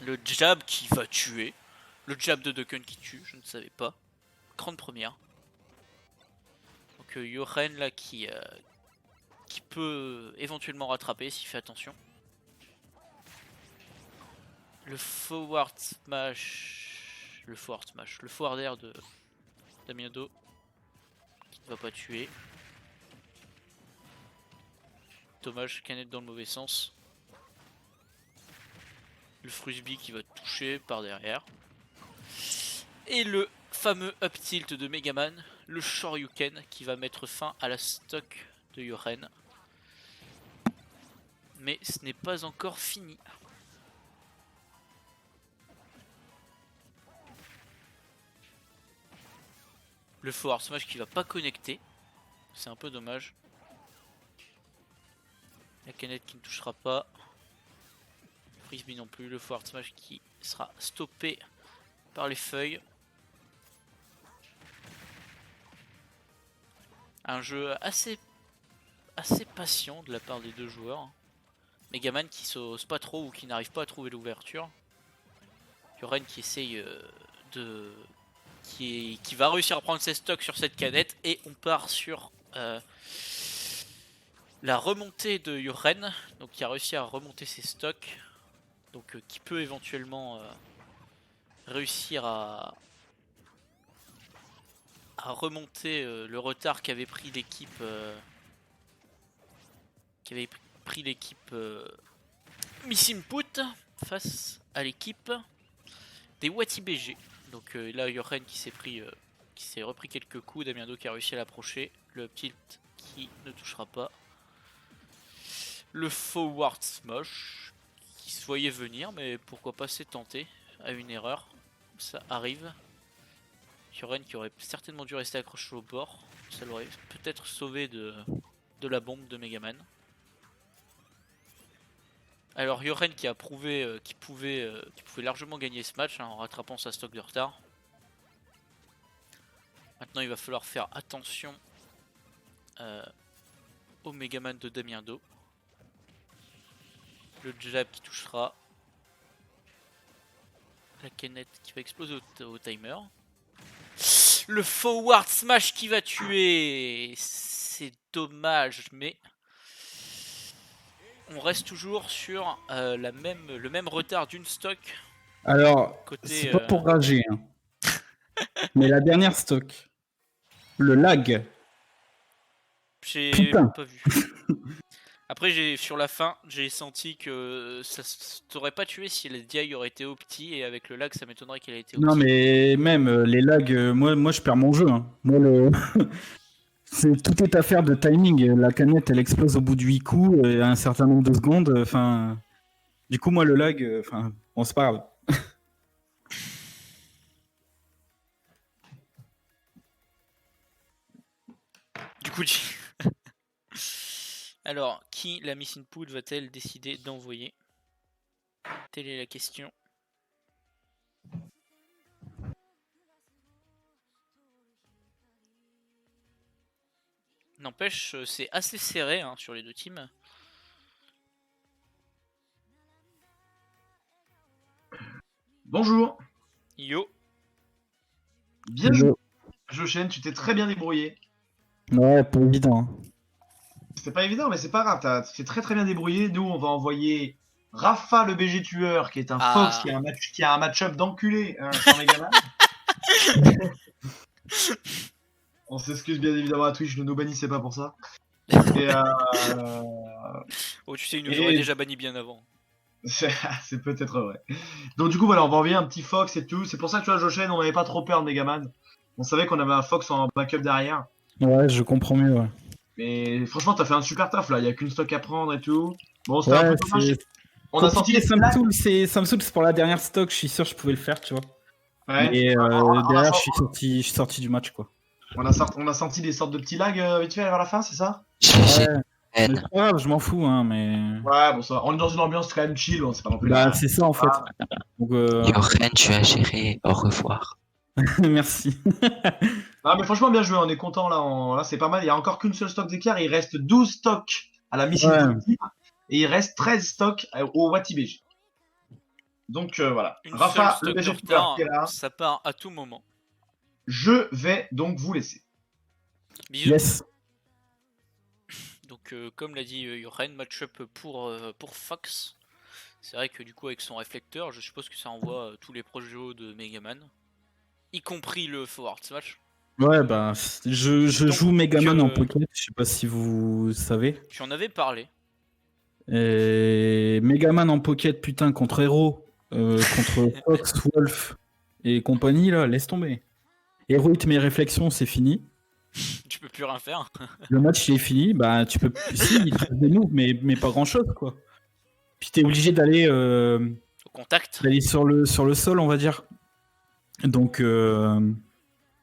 Le jab qui va tuer. Le jab de Duck Hunt qui tue, je ne savais pas. Grande première. Donc Yoren là qui peut éventuellement rattraper s'il fait attention. Le forward smash. Le forward air de Damien Do qui ne va pas tuer. Dommage, canette dans le mauvais sens. Le frisbee qui va toucher par derrière. Et le fameux up tilt de Megaman, le Shoryuken qui va mettre fin à la stock de Yoren. Mais ce n'est pas encore fini. Le forward smash qui va pas connecter. C'est un peu dommage. La canette qui ne touchera pas. Frisbee non plus. Le forward smash qui sera stoppé par les feuilles. Un jeu assez patient de la part des deux joueurs. Megaman qui s'ose pas trop ou qui n'arrive pas à trouver l'ouverture. Yoren qui essaye qui va réussir à prendre ses stocks sur cette canette. Et on part sur la remontée de Yoren. Donc qui a réussi à remonter ses stocks. Donc qui peut éventuellement réussir à remonter le retard qu'avait pris l'équipe Miss Input face à l'équipe des Wati BG. Donc là Yoren qui s'est repris quelques coups, Damien Do qui a réussi à l'approcher, le tilt qui ne touchera pas, le forward smash qui se voyait venir mais pourquoi pas, c'est tenté à une erreur, ça arrive. Yoren qui aurait certainement dû rester accroché au bord, ça l'aurait peut-être sauvé de la bombe de Megaman. Alors Yoren qui a prouvé qu'il pouvait largement gagner ce match hein, en rattrapant sa stock de retard. Maintenant il va falloir faire attention au Megaman de Damien Do. Le jab qui touchera. La canette qui va exploser au timer. Le forward smash qui va tuer. C'est dommage, mais on reste toujours sur le même retard d'une stock.
Alors,
Côté,
c'est pas pour rager, hein. Mais la dernière stock, le lag,
J'ai
Putain.
pas vu. Après, sur la fin, j'ai senti que ça t'aurait pas tué si la DI aurait été opti, et avec le lag, ça m'étonnerait qu'elle ait été opti.
non mais même les lags, moi je perds mon jeu, hein. Moi tout est affaire de timing. La canette elle explose au bout de 8 coups et à un certain nombre de secondes. Enfin, du coup moi le lag, enfin, on se parle.
Du coup, alors, qui la Miss Input va-t-elle décider d'envoyer? Telle est la question. N'empêche, c'est assez serré hein, sur les deux teams.
Bonjour.
Yo.
Bien joué. Joshen, tu t'es très bien débrouillé.
Ouais, pas évident.
C'était pas évident, mais c'est pas grave. Tu t'es très très bien débrouillé. Nous, on va envoyer Rafa le BG tueur, qui est un Fox, qui a un match-up d'enculé sur Megaman. On s'excuse bien évidemment à Twitch, ne nous bannissez pas pour ça. Et
oh, tu sais, il nous aurait déjà banni bien avant.
c'est peut-être vrai. Donc du coup, voilà, on va envoyer un petit Fox et tout. C'est pour ça que tu vois, Joshen, on n'avait pas trop peur de Megaman. On savait qu'on avait un Fox en backup derrière.
Ouais, je comprends mieux, ouais.
Mais franchement, t'as fait un super taf là. Il y a qu'une stock à prendre et tout. Bon, c'était un peu dommage. On a sorti les
ça me saoule, c'est pour la dernière stock. Je suis sûr que je pouvais le faire, tu vois.
Ouais.
Et derrière, je suis sorti du match, quoi.
On a senti des sortes de petits lags vite fait vers la fin, c'est ça?
Ouais. Mais c'est pas grave, je m'en fous, hein, mais.
Ouais, bon, ça. On est dans une ambiance quand même chill, c'est pas non plus.
Bah, c'est ça en fait. Donc,
Yoren, tu as géré. Au revoir.
Merci.
Non, mais franchement, bien joué. On est content là. Là, c'est pas mal. Il y a encore qu'une seule stock d'écart. Il reste 12 stocks à la mission politique. Et il reste 13 stocks au WatiBG. Donc voilà.
Une
Rafa,
seule
le
stock
BG
de retard,
qui est là.
ça part à tout moment.
Je vais donc vous laisser.
Bisous.
Yes.
Donc comme l'a dit Yoren, match-up pour Fox. C'est vrai que du coup avec son réflecteur, je suppose que ça envoie tous les projets de Megaman. Y compris le forward smash.
Ouais, bah, je joue Megaman en pocket, je sais pas si vous savez.
Tu en avais parlé.
Et Megaman en pocket, putain, contre Hero, contre Fox, Wolf et compagnie, là, laisse tomber. Hero, il te met réflexion, c'est fini.
Tu peux plus rien faire.
Le match, il est fini, bah, tu peux. Si, il te reste des moves, mais pas grand chose, quoi. Puis t'es obligé d'aller.
Au contact.
D'aller sur le sol, on va dire. Donc, même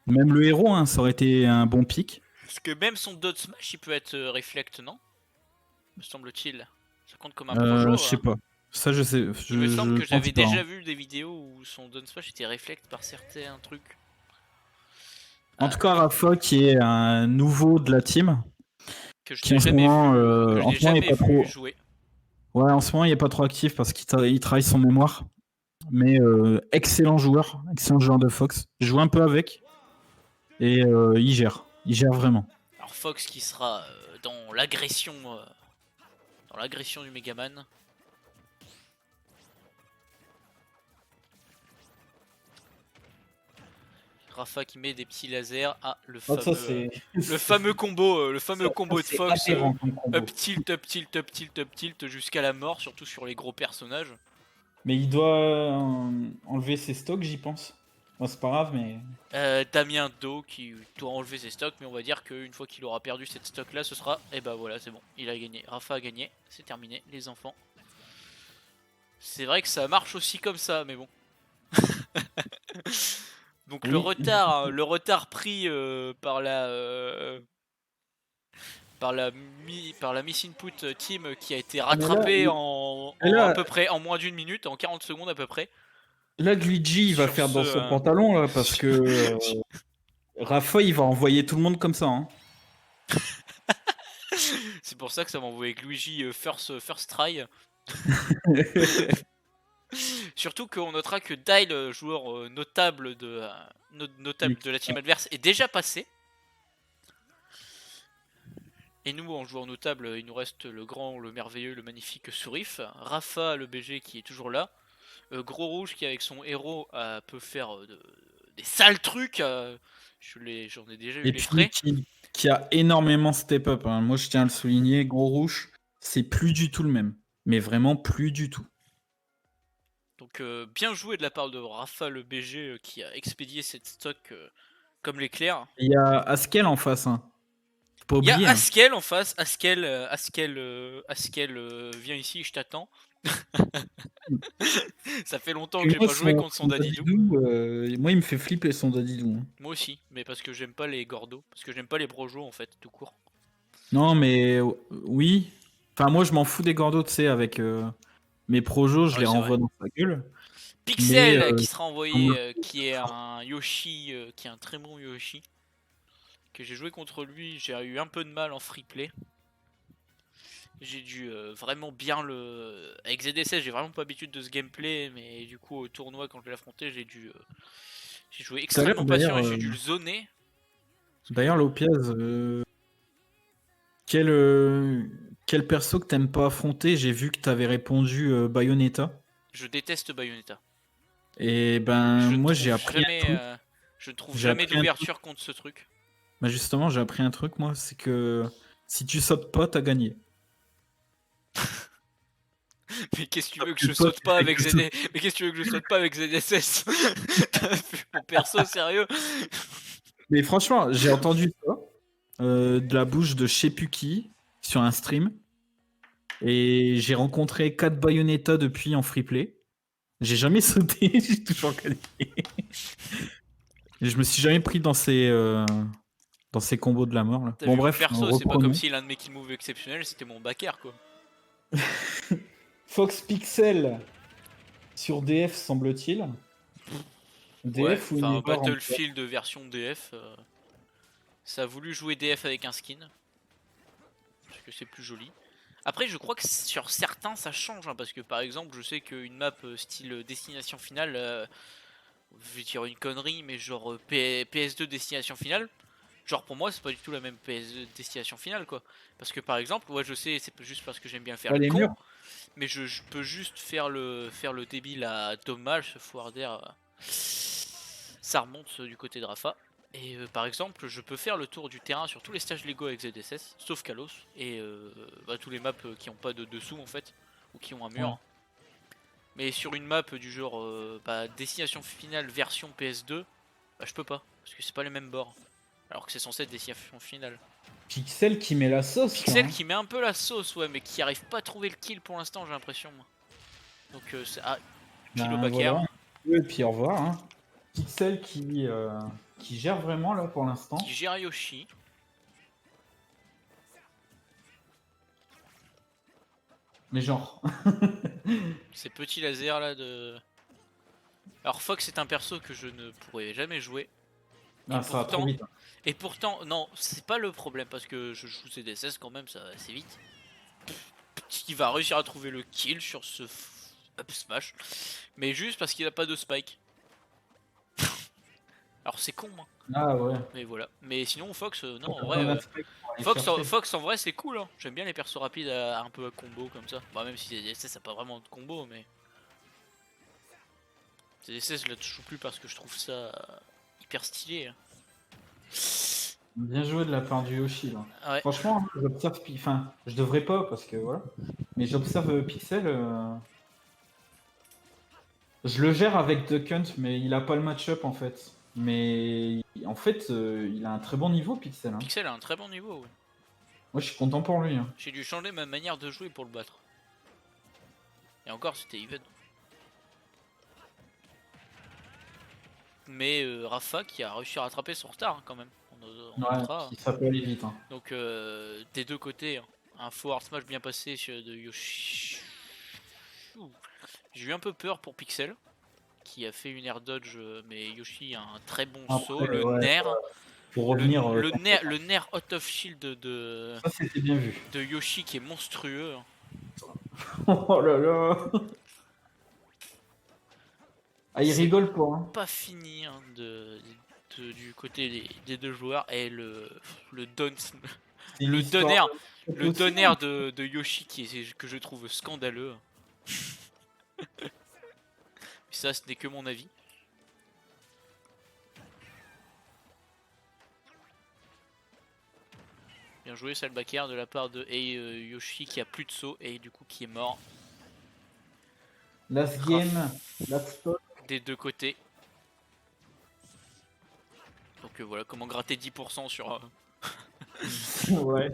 le héros, hein, ça aurait été un bon pick.
Parce que même son dot smash, il peut être reflect, non? Me semble-t-il. Ça compte comme un projo.
Je sais pas. Ça, je sais.
Il me semble que j'avais
pas,
déjà
hein.
vu des vidéos où son dot smash était reflect par certains trucs.
En tout cas, Rafa, qui est un nouveau de la team.
Que je
qui
n'ai jamais
est pas trop
jouer.
Ouais, en ce moment, il est pas trop actif parce qu'il travaille son mémoire. Mais excellent joueur de Fox. Je joue un peu avec et il gère vraiment.
Alors Fox qui sera dans l'agression du Megaman. Rafa qui met des petits lasers. Ah, le fameux combo, de Fox. Up tilt, up tilt, up tilt, up tilt jusqu'à la mort, surtout sur les gros personnages.
Mais il doit enlever ses stocks, j'y pense. Bon, c'est pas grave, mais.
Damien Do qui doit enlever ses stocks, mais on va dire qu'une fois qu'il aura perdu cette stock là, ce sera. Et bah voilà, c'est bon, il a gagné. Rafa a gagné, c'est terminé, les enfants. C'est vrai que ça marche aussi comme ça, mais bon. Donc oui. le retard pris par la Miss Input team qui a été rattrapé à peu près en moins d'une minute, en 40 secondes à peu près.
Là, Luigi il va faire dans son pantalon là parce que Rafa il va envoyer tout le monde comme ça. Hein.
C'est pour ça que ça m'a envoyé avec Luigi first try. Je Surtout qu'on notera que Dyle, joueur notable de la team adverse, est déjà passé. Et nous, en joueur notable, il nous reste le grand, le merveilleux, le magnifique Sourif. Rafa, le BG, qui est toujours là. Gros Rouge, qui avec son héros peut faire des sales trucs. J'en ai déjà eu
Et
les
puis
frais.
qui a énormément step up. Hein. Moi, je tiens à le souligner. Gros Rouge, c'est plus du tout le même. Mais vraiment plus du tout.
Donc bien joué de la part de Rafa, le BG, qui a expédié cette stock comme l'éclair.
Il y a Askel en face. Hein. Faut pas
Il y
oublier.
a
Hein.
Askel en face. Askel, viens ici, je t'attends. Ça fait longtemps que j'ai
Moi,
pas joué contre son Dadidou.
Moi, il me fait flipper son Dadidou. Hein.
Moi aussi, mais parce que j'aime pas les Gordos. Parce que j'aime pas les Brojo en fait, tout court.
Non, mais oui. Enfin, moi, je m'en fous des Gordos, tu sais, avec mes projos, je
Ouais,
les
c'est
renvoie
vrai.
dans sa gueule.
Pixel
Mais,
qui sera envoyé, qui est un Yoshi, qui est un très bon Yoshi. Que j'ai joué contre lui, j'ai eu un peu de mal en free play. J'ai dû vraiment bien le... Avec ZSS, j'ai vraiment pas l'habitude de ce gameplay, mais du coup au tournoi quand je l'ai affronté, j'ai joué extrêmement patient et j'ai dû le zoner.
D'ailleurs, Lopiaz, quel perso que t'aimes pas affronter? J'ai vu que t'avais répondu Bayonetta.
Je déteste Bayonetta.
Et ben, moi, j'ai appris
jamais,
un truc.
je ne trouve
J'ai
jamais
appris un
d'ouverture contre ce truc.
Bah justement, j'ai appris un truc, moi, c'est que si tu sautes pas, t'as gagné.
Mais qu'est-ce que tu veux que je saute pas avec ZD... Mais qu'est-ce que tu veux que je saute pas avec ZSS? T'as vu mon perso, sérieux?
Mais franchement, j'ai entendu ça de la bouche de je sais plus qui sur un stream. Et j'ai rencontré 4 Bayonetta depuis en freeplay. J'ai jamais sauté, j'ai toujours gagné. Et je me suis jamais pris dans ces combos de la mort. Là.
T'as
Bon
vu mon
bref,
perso, c'est pas
reprenons.
comme si l'un de mes kill moves exceptionnels c'était mon backer quoi.
Fox Pixel sur DF semble-t-il.
Ouais,
DF ou
enfin
Never en
Battlefield version DF. Ça a voulu jouer DF avec un skin. Parce que c'est plus joli. Après je crois que sur certains ça change hein, parce que par exemple je sais qu'une map style destination finale, je vais dire une connerie mais genre PS2 destination finale, genre pour moi c'est pas du tout la même PS2 destination finale quoi. Parce que par exemple, ouais je sais c'est juste parce que j'aime bien faire
Pas
le
les
con,
murs.
mais je peux juste faire le débile à dommage, ce foire d'air, ça remonte du côté de Rafa. Et par exemple, je peux faire le tour du terrain sur tous les stages Lego avec ZSS, sauf Kalos, et tous les maps qui ont pas de dessous en fait, ou qui ont un mur.
Ouais.
Mais sur une map du genre destination finale version PS2, bah je peux pas, parce que c'est pas les mêmes bords. Alors que c'est censé être destination finale.
Pixel qui met la sauce.
Pixel
hein.
qui met un peu la sauce, ouais, mais qui arrive pas à trouver le kill pour l'instant, j'ai l'impression. Donc c'est... Ah, kill au
Ben,
backer.
voilà. Et puis au revoir. Hein. Pixel qui gère vraiment là pour l'instant.
Qui gère Yoshi.
Mais genre.
Ces petits lasers là de... Alors Fox est un perso que je ne pourrais jamais jouer.
Ah, ça va trop vite.
Et pourtant, non, c'est pas le problème parce que je joue CDSS quand même, ça va assez vite. Qui va réussir à trouver le kill sur ce up smash. Mais juste parce qu'il a pas de spike. Alors c'est con, hein.
Ah ouais.
Mais voilà. Mais sinon Fox, non, en
On
vrai,
a un aspect pour aller
Fox,
chercher.
Fox en vrai c'est cool, hein. J'aime bien les persos rapides un peu à combo comme ça. Bah même si CDSS ça n'a pas vraiment de combo, mais... CDSS je la touche plus parce que je trouve ça hyper stylé. Hein.
Bien joué de la part du Yoshi là.
Ouais.
Franchement, j'observe. Enfin, je devrais pas parce que voilà. Mais j'observe Pixel. Je le gère avec Duck Hunt, mais il a pas le match-up en fait. Mais en fait, il a un très bon niveau Pixel. Hein.
Pixel a un très bon niveau, ouais.
Moi, je suis content pour lui. Hein.
J'ai dû changer ma manière de jouer pour le battre. Et encore, c'était even. Mais Rafa qui a réussi à rattraper son retard hein, quand même. On notera.
Ça peut aller vite. Hein.
Donc des deux côtés, hein. Un faux hard smash bien passé de Yoshi. J'ai eu un peu peur pour Pixel qui a fait une air dodge, mais Yoshi a un très bon saut. Le nerf.
Pour revenir.
Le nerf out of shield
Ça, c'était bien vu.
de Yoshi qui est monstrueux.
Oh là là. Ah, il
C'est
rigole pas. Hein.
pas fini hein, du côté des deux joueurs et le don
C'est une
le
histoire
donner
de
le
aussi,
donner
hein.
de Yoshi que je trouve scandaleux. Ça, ce n'est que mon avis. Bien joué, Salbaker de la part de Yoshi qui a plus de saut et du coup qui est mort
Last game, last spot.
des deux côtés. Donc voilà, comment gratter 10% sur.
Ouais.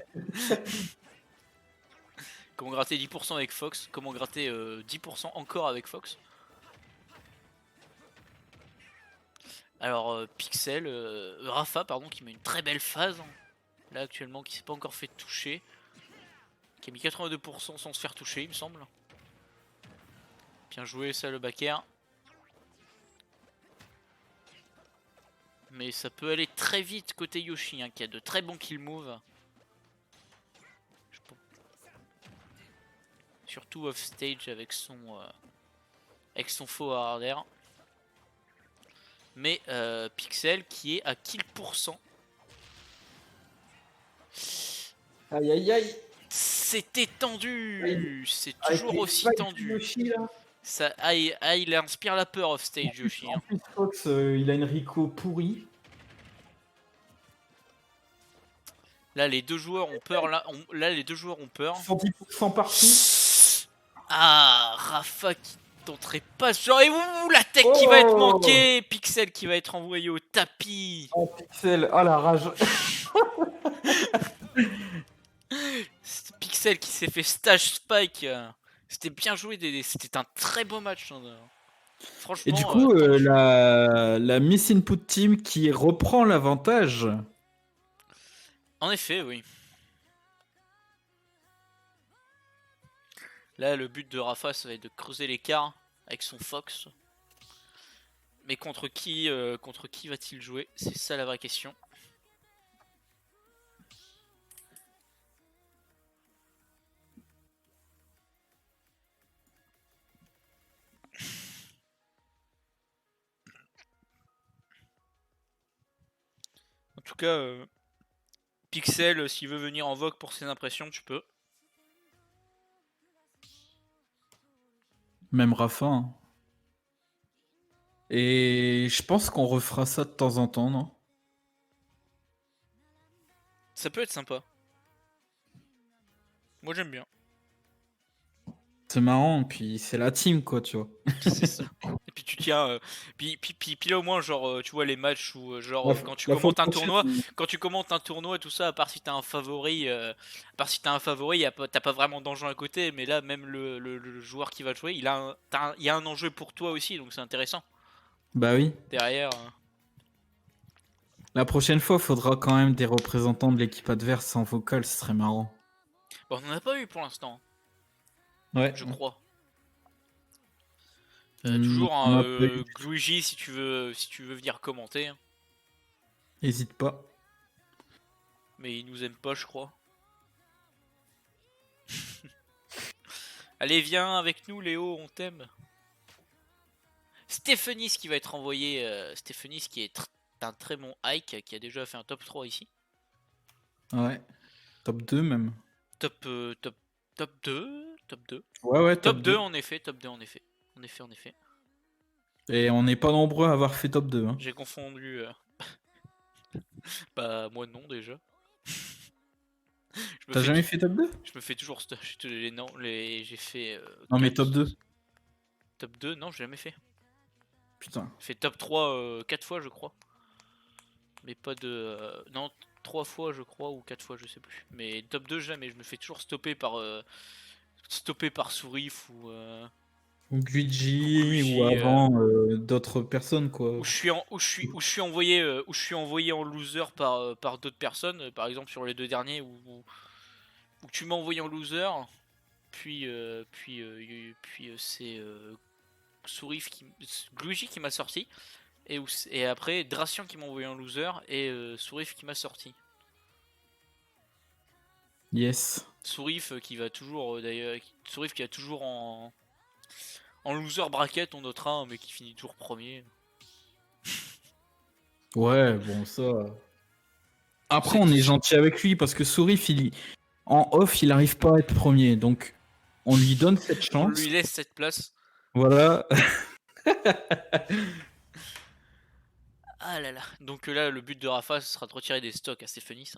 Comment gratter 10% avec Fox, comment gratter 10% encore avec Fox. Alors Pixel, Rafa pardon, qui met une très belle phase. Là actuellement, qui s'est pas encore fait toucher. Qui a mis 82% sans se faire toucher, il me semble. Bien joué, ça le backer. Mais ça peut aller très vite côté Yoshi, hein, qui a de très bons kill moves. Surtout off stage avec son faux hard air. Mais Pixel qui est à kill %.
Aïe aïe aïe.
C'était tendu.
Aïe.
C'est
Avec
toujours
les
aussi
spikes
tendu.
Yoshi, là.
Ça, il inspire la peur off stage Yoshi.
En
Hein.
plus, Fox, il a une Rico pourrie.
Là les deux joueurs ont peur. Là les deux joueurs ont peur.
110% partout.
Ah, Rafa qui tenterait pas ce genre. Et ouh, la tech qui va être
Oh.
manquée. Pixel qui va être envoyé au tapis.
Oh, Pixel, oh la rage.
Pixel qui s'est fait stage spike. C'était bien joué. C'était un très beau match. Hein. Franchement.
Et du coup, la Miss Input Team qui reprend l'avantage.
En effet, oui. Là, le but de Rafa, ça va être de creuser l'écart avec son Fox. Mais contre qui va-t-il jouer? C'est ça la vraie question. En tout cas, Pixel, s'il veut venir en vogue pour ses impressions, tu peux.
Même Rafa. Hein. Et je pense qu'on refera ça de temps en temps, non?
Ça peut être sympa. Moi j'aime bien.
C'est marrant, puis c'est la team, quoi, tu vois.
C'est ça. Et puis tu tiens. Puis là au moins, genre, tu vois les matchs où, genre, quand tu commentes un tournoi, tout ça, à part si t'as un favori, t'as pas vraiment d'enjeu à côté, mais là, même le joueur qui va jouer, il y a un enjeu pour toi aussi, donc c'est intéressant.
Bah oui.
Derrière.
La prochaine fois, faudra quand même des représentants de l'équipe adverse en vocal, ce serait marrant.
Bon, on en a pas eu pour l'instant,
Ouais.
je crois.
Hmm,
Toujours
on
un
a pas eu.
Gluigi si tu veux venir commenter. Hein.
Hésite pas.
Mais il nous aime pas, je crois. Allez, viens avec nous, Léo, on t'aime. Stéphanis qui va être envoyé. Stéphanis qui est un très bon hike, qui a déjà fait un top 3 ici.
Ouais. Top 2 même.
Top 2. Top 2.
Ouais,
Top 2 en effet. Top 2 en effet. En effet.
Et on n'est pas nombreux à avoir fait top 2. Hein.
J'ai confondu. Bah, moi non déjà.
T'as jamais fait top 2?
Je me fais toujours. J'ai fait.
Non, mais top 2.
Top 2, non, j'ai jamais fait.
Putain.
J'ai fait top 3 4 fois, je crois. Mais pas de. Non, 3 fois, je crois, ou 4 fois, je sais plus. Mais top 2, jamais. Je me fais toujours stopper par Sourif ou.
Ou Guigi, ou avant d'autres personnes, quoi.
Où je suis envoyé en loser par d'autres personnes. Par exemple, sur les deux derniers, où tu m'as envoyé en loser. Puis c'est Sourif Gluigi qui m'a sorti. Et après, Dracian qui m'a envoyé en loser. Et Sourif qui m'a sorti.
Yes.
Sourif qui va toujours d'ailleurs. Sourif qui va toujours en En loser bracket, on notera un mec qui finit toujours premier.
Ouais, bon, ça. Après, on est gentil avec lui parce que Sourif, en off, il arrive pas à être premier. Donc, on lui donne cette
On
chance.
lui laisse cette place.
Voilà.
Ah là là. Donc là, le but de Rafa, ce sera de retirer des stocks à Stéphanis.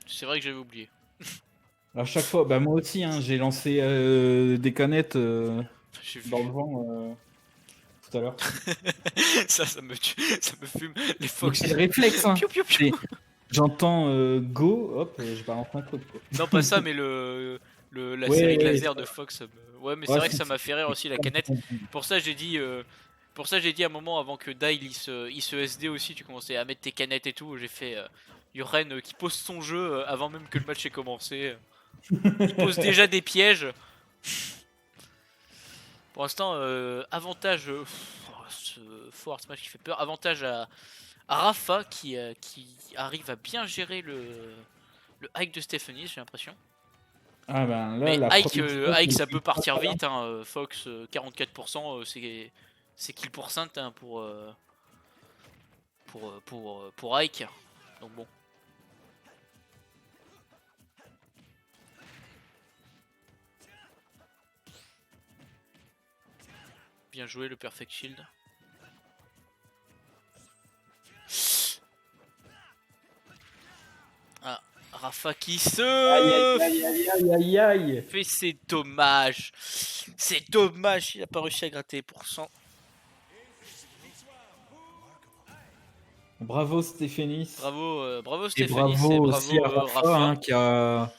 C'est vrai que j'avais oublié.
À chaque fois, bah moi aussi, hein, j'ai lancé des canettes
J'ai vu.
dans le vent tout à l'heure.
ça me tue, ça me fume. Les Fox.
C'est le réflexe, hein.
Piou, piou, piou.
J'entends go, hop, je balance un truc. Quoi.
Non, pas ça, mais la
Ouais,
série
ouais,
laser
ça-
de Fox. Ouais, mais
Ouais,
c'est vrai que
c'est-
ça m'a fait rire aussi la canette. Pour ça, j'ai dit. Pour ça, j'ai dit à un moment avant que Dyle il se SD aussi, tu commençais à mettre tes canettes et tout. J'ai fait Yoren qui pose son jeu avant même que le match ait commencé. Il pose déjà des pièges. Pour l'instant, avantage. Ce Forward Smash qui fait peur. Avantage à Rafa qui arrive à bien gérer le hike de Stephanie, j'ai l'impression.
Ah ben là,
Mais
la
hike,
première fois,
hike
je
ça
me
peut
suis
partir
pas
vite. Hein. Fox 44%, c'est kill pourcent hein, pour hike. Donc bon. Bien joué le Perfect Shield. Ah, Rafa qui se
Aïe aïe.
fait, c'est dommage. C'est dommage, il a pas réussi à gratter pour 100.
Bravo Stéphanis.
Bravo
Et
Stéphanie,
bravo
et
aussi à
bravo
Rafa, hein, qui a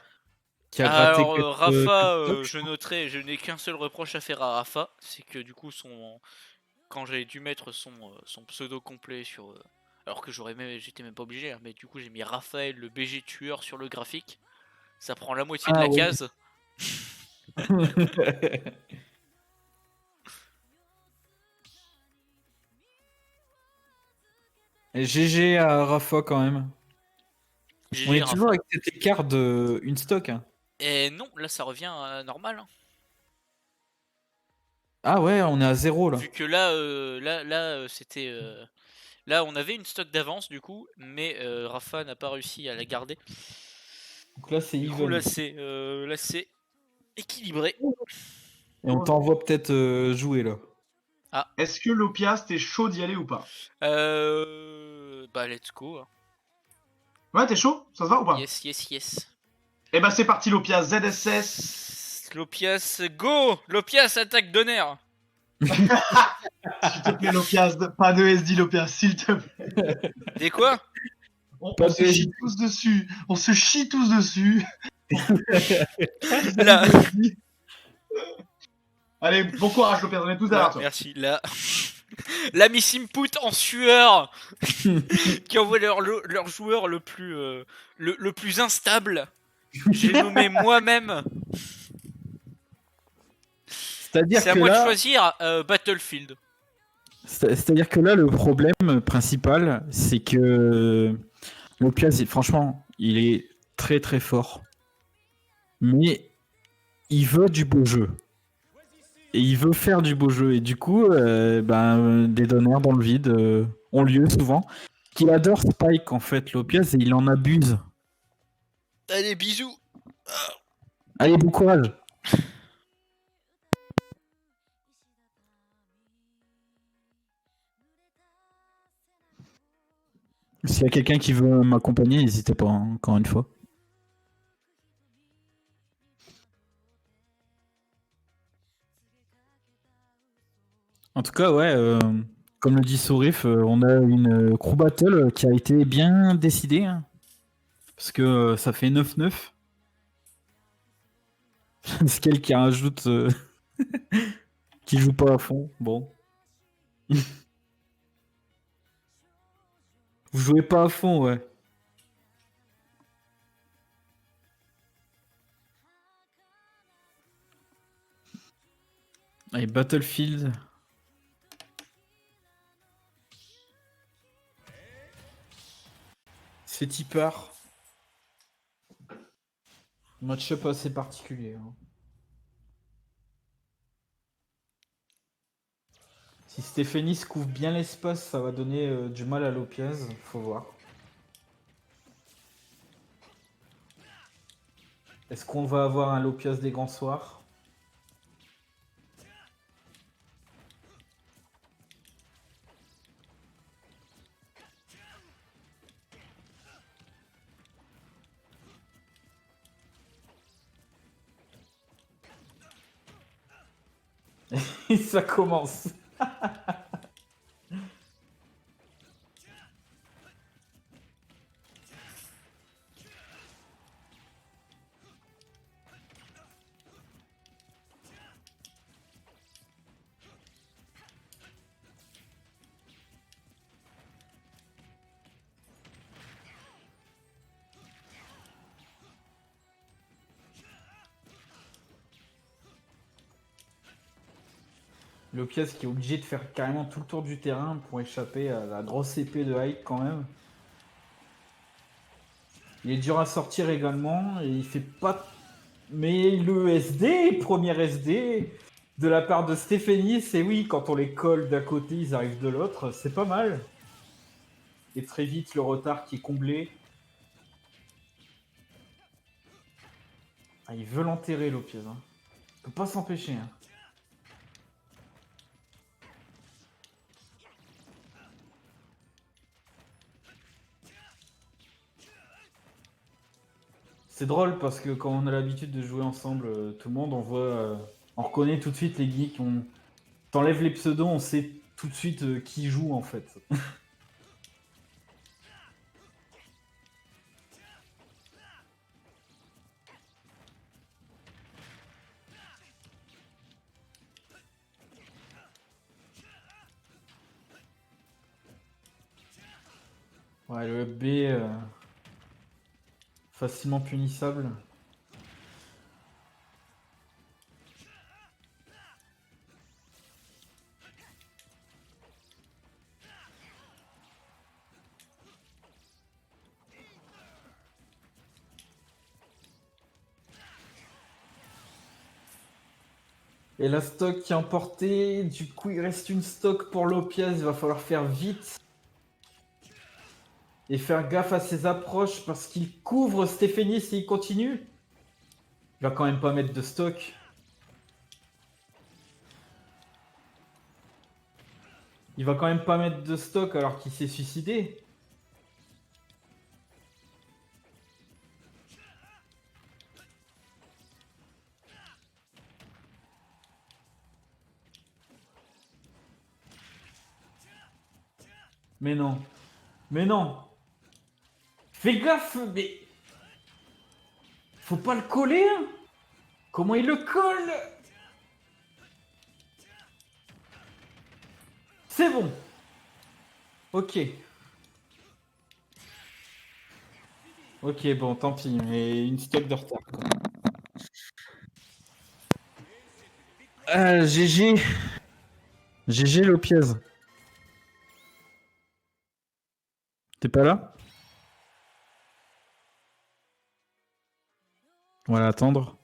gratté
Alors
quelques
Rafa,
stocks.
je n'ai qu'un seul reproche à faire à Rafa, c'est que du coup quand j'avais dû mettre son pseudo complet sur, alors que j'étais même pas obligé, hein, mais du coup j'ai mis Raphaël le BG tueur sur le graphique, ça prend la moitié de
Ah
la
oui.
case.
Et GG à Rafa quand même.
GG,
On est
Rafa.
toujours avec cet écart de une stock. Hein.
Et non, là ça revient à normal. Hein.
Ah ouais, on est à 0 là.
Vu que là, c'était. Là, on avait une stock d'avance du coup, mais Rafa n'a pas réussi à la garder.
Donc là, c'est
Du coup,
even.
là, c'est équilibré.
Et on t'envoie peut-être jouer là.
Est-ce que Lopias, t'es chaud d'y aller ou pas?
Bah, let's go. Hein.
Ouais, t'es chaud? Ça te va ou pas?
Yes, yes, yes.
Eh ben c'est parti Lopias, ZSS.
Lopias, go! Lopias, attaque d'honneur!
S'il te plaît Lopias, pas de SD Lopias, s'il te plaît.
Des quoi?
On
Pas
se
de
chie tous dessus. On se chie tous dessus.
Là.
Allez, bon courage Lopias, on est tous derrière toi.
Merci. Là. La Miss Input en sueur qui envoie leur joueur le plus instable. J'ai nommé moi-même.
C'est-à-dire
C'est à
que
moi de
là,
choisir Battlefield.
c'est-à-dire que là, le problème principal, c'est que Lopias, franchement, il est très très fort. Mais il veut du beau jeu. Et il veut faire du beau jeu. Et du coup, des donneurs dans le vide ont lieu souvent. Qu'il adore Spike, en fait, Lopias, et il en abuse.
Allez, bisous.
Allez, bon courage. S'il y a quelqu'un qui veut m'accompagner, n'hésitez pas, hein, encore une fois. En tout cas, ouais, comme le dit Sourif, on a une crew battle qui a été bien décidée. Hein, parce que ça fait 9-9. Scale qui rajoute qui joue pas à fond. Bon. Vous jouez pas à fond, ouais. Allez, Battlefield. C'est tipeur. Match-up assez particulier. Hein. Si Stéphanis couvre bien l'espace, ça va donner du mal à Lopez. Faut voir. Est-ce qu'on va avoir un Lopez des grands soirs? Et ça commence. Lopez qui est obligé de faire carrément tout le tour du terrain pour échapper à la grosse épée de Hyde quand même. Il est dur à sortir également et il fait pas... Mais le SD, premier SD de la part de Stéphanis, c'est oui, quand on les colle d'un côté, ils arrivent de l'autre, c'est pas mal. Et très vite, le retard qui est comblé. Ah, il veut l'enterrer, Lopez. Hein. Il peut pas s'empêcher. Hein. C'est drôle parce que quand on a l'habitude de jouer ensemble, tout le monde, on voit, on reconnaît tout de suite les geeks. T'enlèves les pseudos, on sait tout de suite qui joue en fait. Ouais, le B facilement punissable. Et la stock qui est emportée, du coup il reste une stock pour Lopez, il va falloir faire vite. Et faire gaffe à ses approches parce qu'il couvre Stéphanis et il continue. Il va quand même pas mettre de stock. Il va quand même pas mettre de stock alors qu'il s'est suicidé. Mais non. Mais non. Fais gaffe, mais... Faut pas le coller, hein. Comment il le colle? C'est bon. Ok. Ok, bon, tant pis, mais une stock de retard. GG. GG Lopez. T'es pas là? On va l'attendre.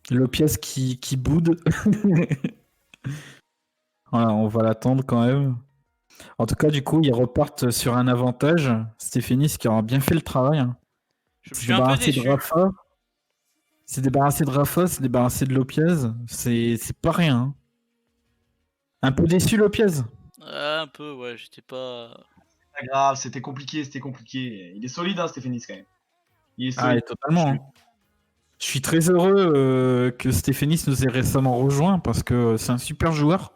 Lopez qui boude. Voilà, on va l'attendre quand même. En tout cas, du coup, ils repartent sur un avantage. Stéphanis qui aura bien fait le travail. Hein.
Je suis un peu déçu.
C'est débarrassé de Rafa, c'est débarrassé de Lopez. C'est pas rien. Hein. Un peu déçu, Lopez.
Un peu, ouais, j'étais pas...
C'est pas grave, c'était compliqué. Il est solide, hein, Stéphanis, quand même. Il est solide.
Ah, totalement. Hein. Je suis très heureux que Stéphanis nous ait récemment rejoint parce que c'est un super joueur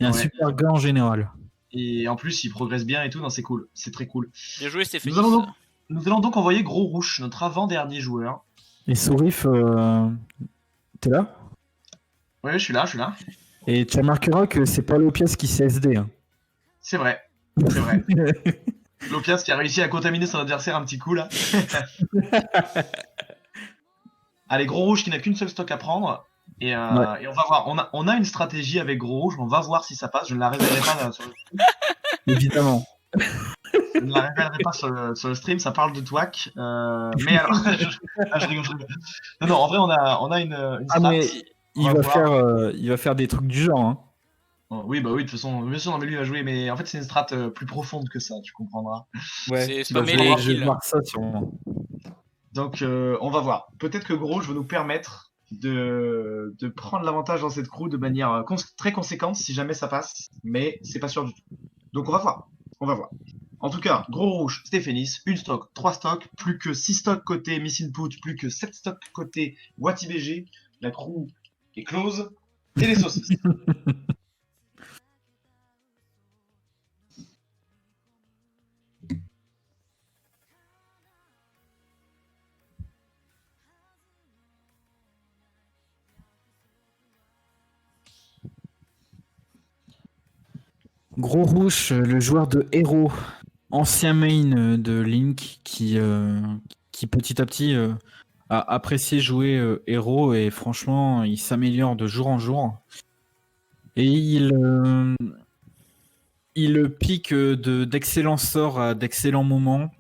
et un super gars en général.
Et en plus, il progresse bien et tout, non, c'est cool. C'est très cool.
Bien joué, Stéphanis.
Nous allons donc envoyer Gros Rouge, notre avant-dernier joueur.
Et Sourif, t'es là?
Ouais, je suis là.
Et tu remarqueras que c'est pas Lopias qui CSD. Hein.
C'est vrai. C'est vrai. Lopias qui a réussi à contaminer son adversaire un petit coup là. Allez, Gros Rouge qui n'a qu'une seule stock à prendre. Et on va voir. On a une stratégie avec Gros Rouge. On va voir si ça passe. Je ne la révélerai pas sur le stream.
Évidemment.
Je ne la révélerai pas sur le stream. Ça parle de Twack. Mais alors, je rigole. Non, en vrai, on a une
Ah,
strat.
mais il va faire des trucs du genre. Hein.
Oh, oui, bah oui, de toute façon, bien sûr, non, mais lui va jouer, mais en fait, c'est une strat plus profonde que ça, tu comprendras.
C'est
Bah,
spammer
je
les
vais
kills.
voir ça sûrement.
Donc, on va voir. Peut-être que Gros, je vais nous permettre de prendre l'avantage dans cette crew de manière très conséquente si jamais ça passe, mais c'est pas sûr du tout. Donc, on va voir. On va voir. En tout cas, Gros Rouge, Stéphénis, une stock, 3 stocks, plus que 6 stocks côté Miss Input, plus que 7 stocks côté WatiBG. La crew est close. Et les saucisses.
Gros Rouge, le joueur de héros, ancien main de Link, qui petit à petit a apprécié jouer héros et franchement, il s'améliore de jour en jour. Et il pique d'excellents sorts à d'excellents moments.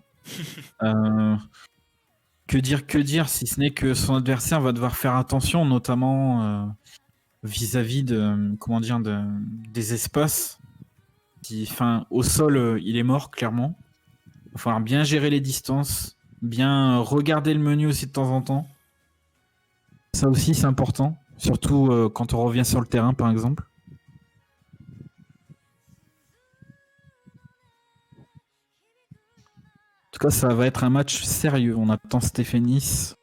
Que dire si ce n'est que son adversaire va devoir faire attention, notamment vis-à-vis des espaces. Au sol, il est mort, clairement. Il va falloir bien gérer les distances, bien regarder le menu aussi de temps en temps. Ça aussi, c'est important, surtout quand on revient sur le terrain, par exemple. En tout cas, ça va être un match sérieux. On attend Stéphénis.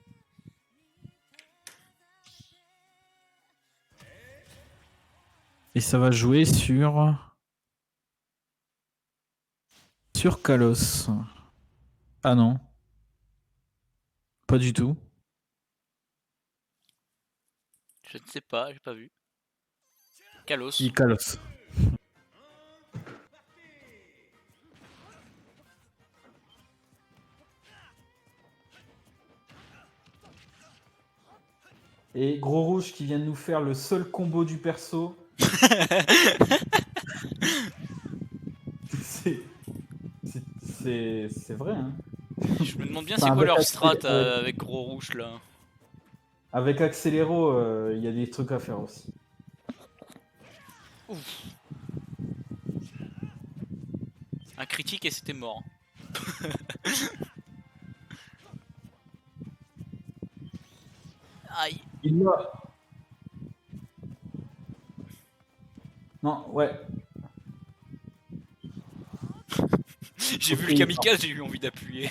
Et ça va jouer sur Kalos. Ah non. Pas du tout.
Je ne sais pas, j'ai pas vu. Kalos.
Si, Kalos. Et Gros Rouge qui vient de nous faire le seul combo du perso. C'est vrai, hein.
Je me demande bien c'est quoi leur strat avec Gros Rouge là.
Avec Accéléro, il y a des trucs à faire aussi.
Ouf. Un critique et c'était mort. Aïe.
Il l'a. Non, ouais.
J'ai vu le kamikaze, j'ai eu envie d'appuyer.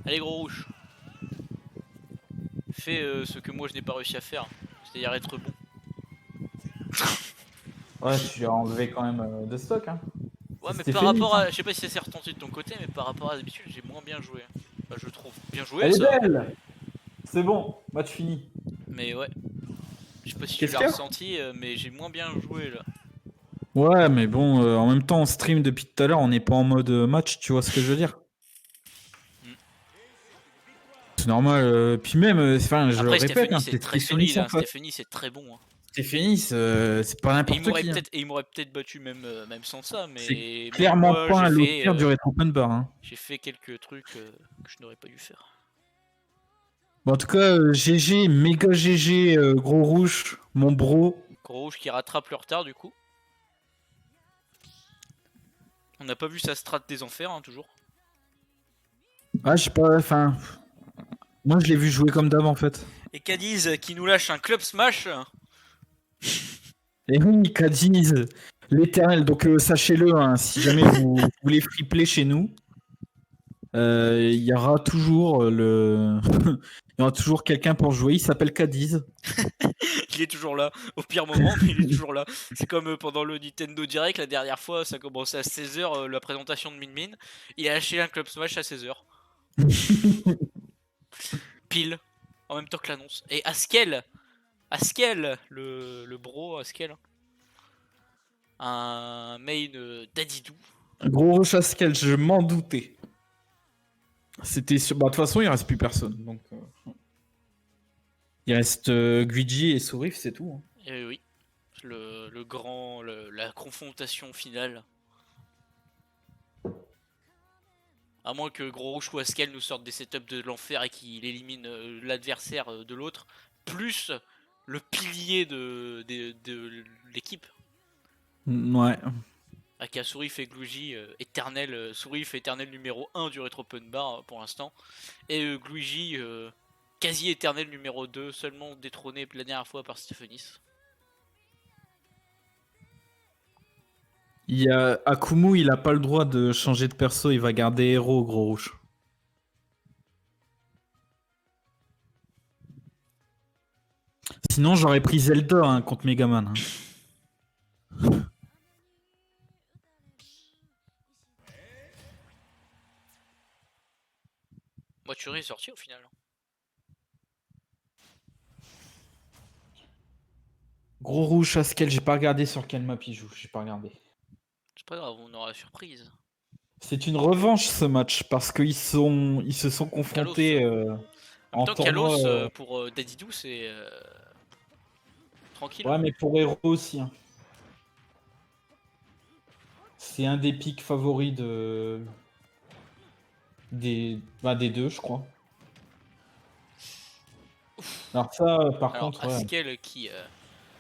Allez Gros Rouge. Fais ce que moi je n'ai pas réussi à faire, c'est-à-dire être bon.
Ouais, tu lui as enlevé quand même de stock, hein.
Ouais, mais par rapport à... Je sais pas si ça s'est retenti de ton côté, mais par rapport à d'habitude, j'ai moins bien joué. Bah, je trouve bien joué,
Elle
ça.
est belle. C'est bon, match fini.
Mais ouais. Je sais pas si tu l'as ressenti, mais j'ai moins bien joué, là.
Ouais, mais bon, en même temps, on stream depuis tout à l'heure, on n'est pas en mode match, tu vois ce que je veux dire. C'est normal, puis même, je le répète, hein,
c'est très solide, hein, Stéphénis c'est très bon. Hein.
Stéphénis, c'est pas n'importe qui.
Et il m'aurait peut-être battu même sans ça, mais...
C'est clairement pas un low-tier du Retro Open Bar. Hein.
J'ai fait quelques trucs que je n'aurais pas dû faire.
Bon, en tout cas, GG, méga GG, Gros Rouge, mon bro.
Gros Rouge qui rattrape le retard du coup. On n'a pas vu sa strat des enfers, hein, toujours.
Ah, je sais pas, moi je l'ai vu jouer comme d'hab en fait.
Et Cadiz qui nous lâche un club smash.
Et oui, Cadiz, l'éternel. Donc sachez-le, hein, si jamais vous voulez free play chez nous, il y aura toujours il y aura toujours quelqu'un pour jouer. Il s'appelle Cadiz.
Il est toujours là, au pire moment, mais il est toujours là. C'est comme pendant le Nintendo Direct, la dernière fois, ça commençait à 16h, la présentation de Min Min. Il a lâché un club smash à 16h. Pile. en même temps que l'annonce. Et Askel, le bro Askel, un main Dadidou.
Gros rush Askel, je m'en doutais. C'était sûr. Bah, de toute façon, il reste plus personne. Donc, il reste Guigi et Sourif, c'est tout. Hein.
Et oui, la confrontation finale. À moins que Gros Rouge ou Askel nous sortent des setups de l'enfer et qu'il élimine l'adversaire de l'autre, plus le pilier de l'équipe.
Ouais.
Aka Sourif et Gluigi, éternel, Sourif éternel numéro 1 du Retro Open Bar pour l'instant. Et Gluigi, quasi éternel numéro 2, seulement détrôné la dernière fois par Stephenis.
Il y a Akumu, il a pas le droit de changer de perso, il va garder héros, Gros Rouge. Sinon, j'aurais pris Zelda hein, contre Megaman. Hein.
Maturé est sorti au final.
Gros Rouge, Askel, j'ai pas regardé sur quelle map il joue, j'ai pas regardé.
C'est pas grave, on aura la surprise.
C'est une revanche ce match parce qu'ils se sont confrontés
En même temps,
tournoi,
Kalos pour Dadidou, c'est tranquille.
Ouais, mais pour Hero aussi. Hein. C'est un des pics favoris des deux, je crois. Alors ça, par
Alors,
contre, ouais.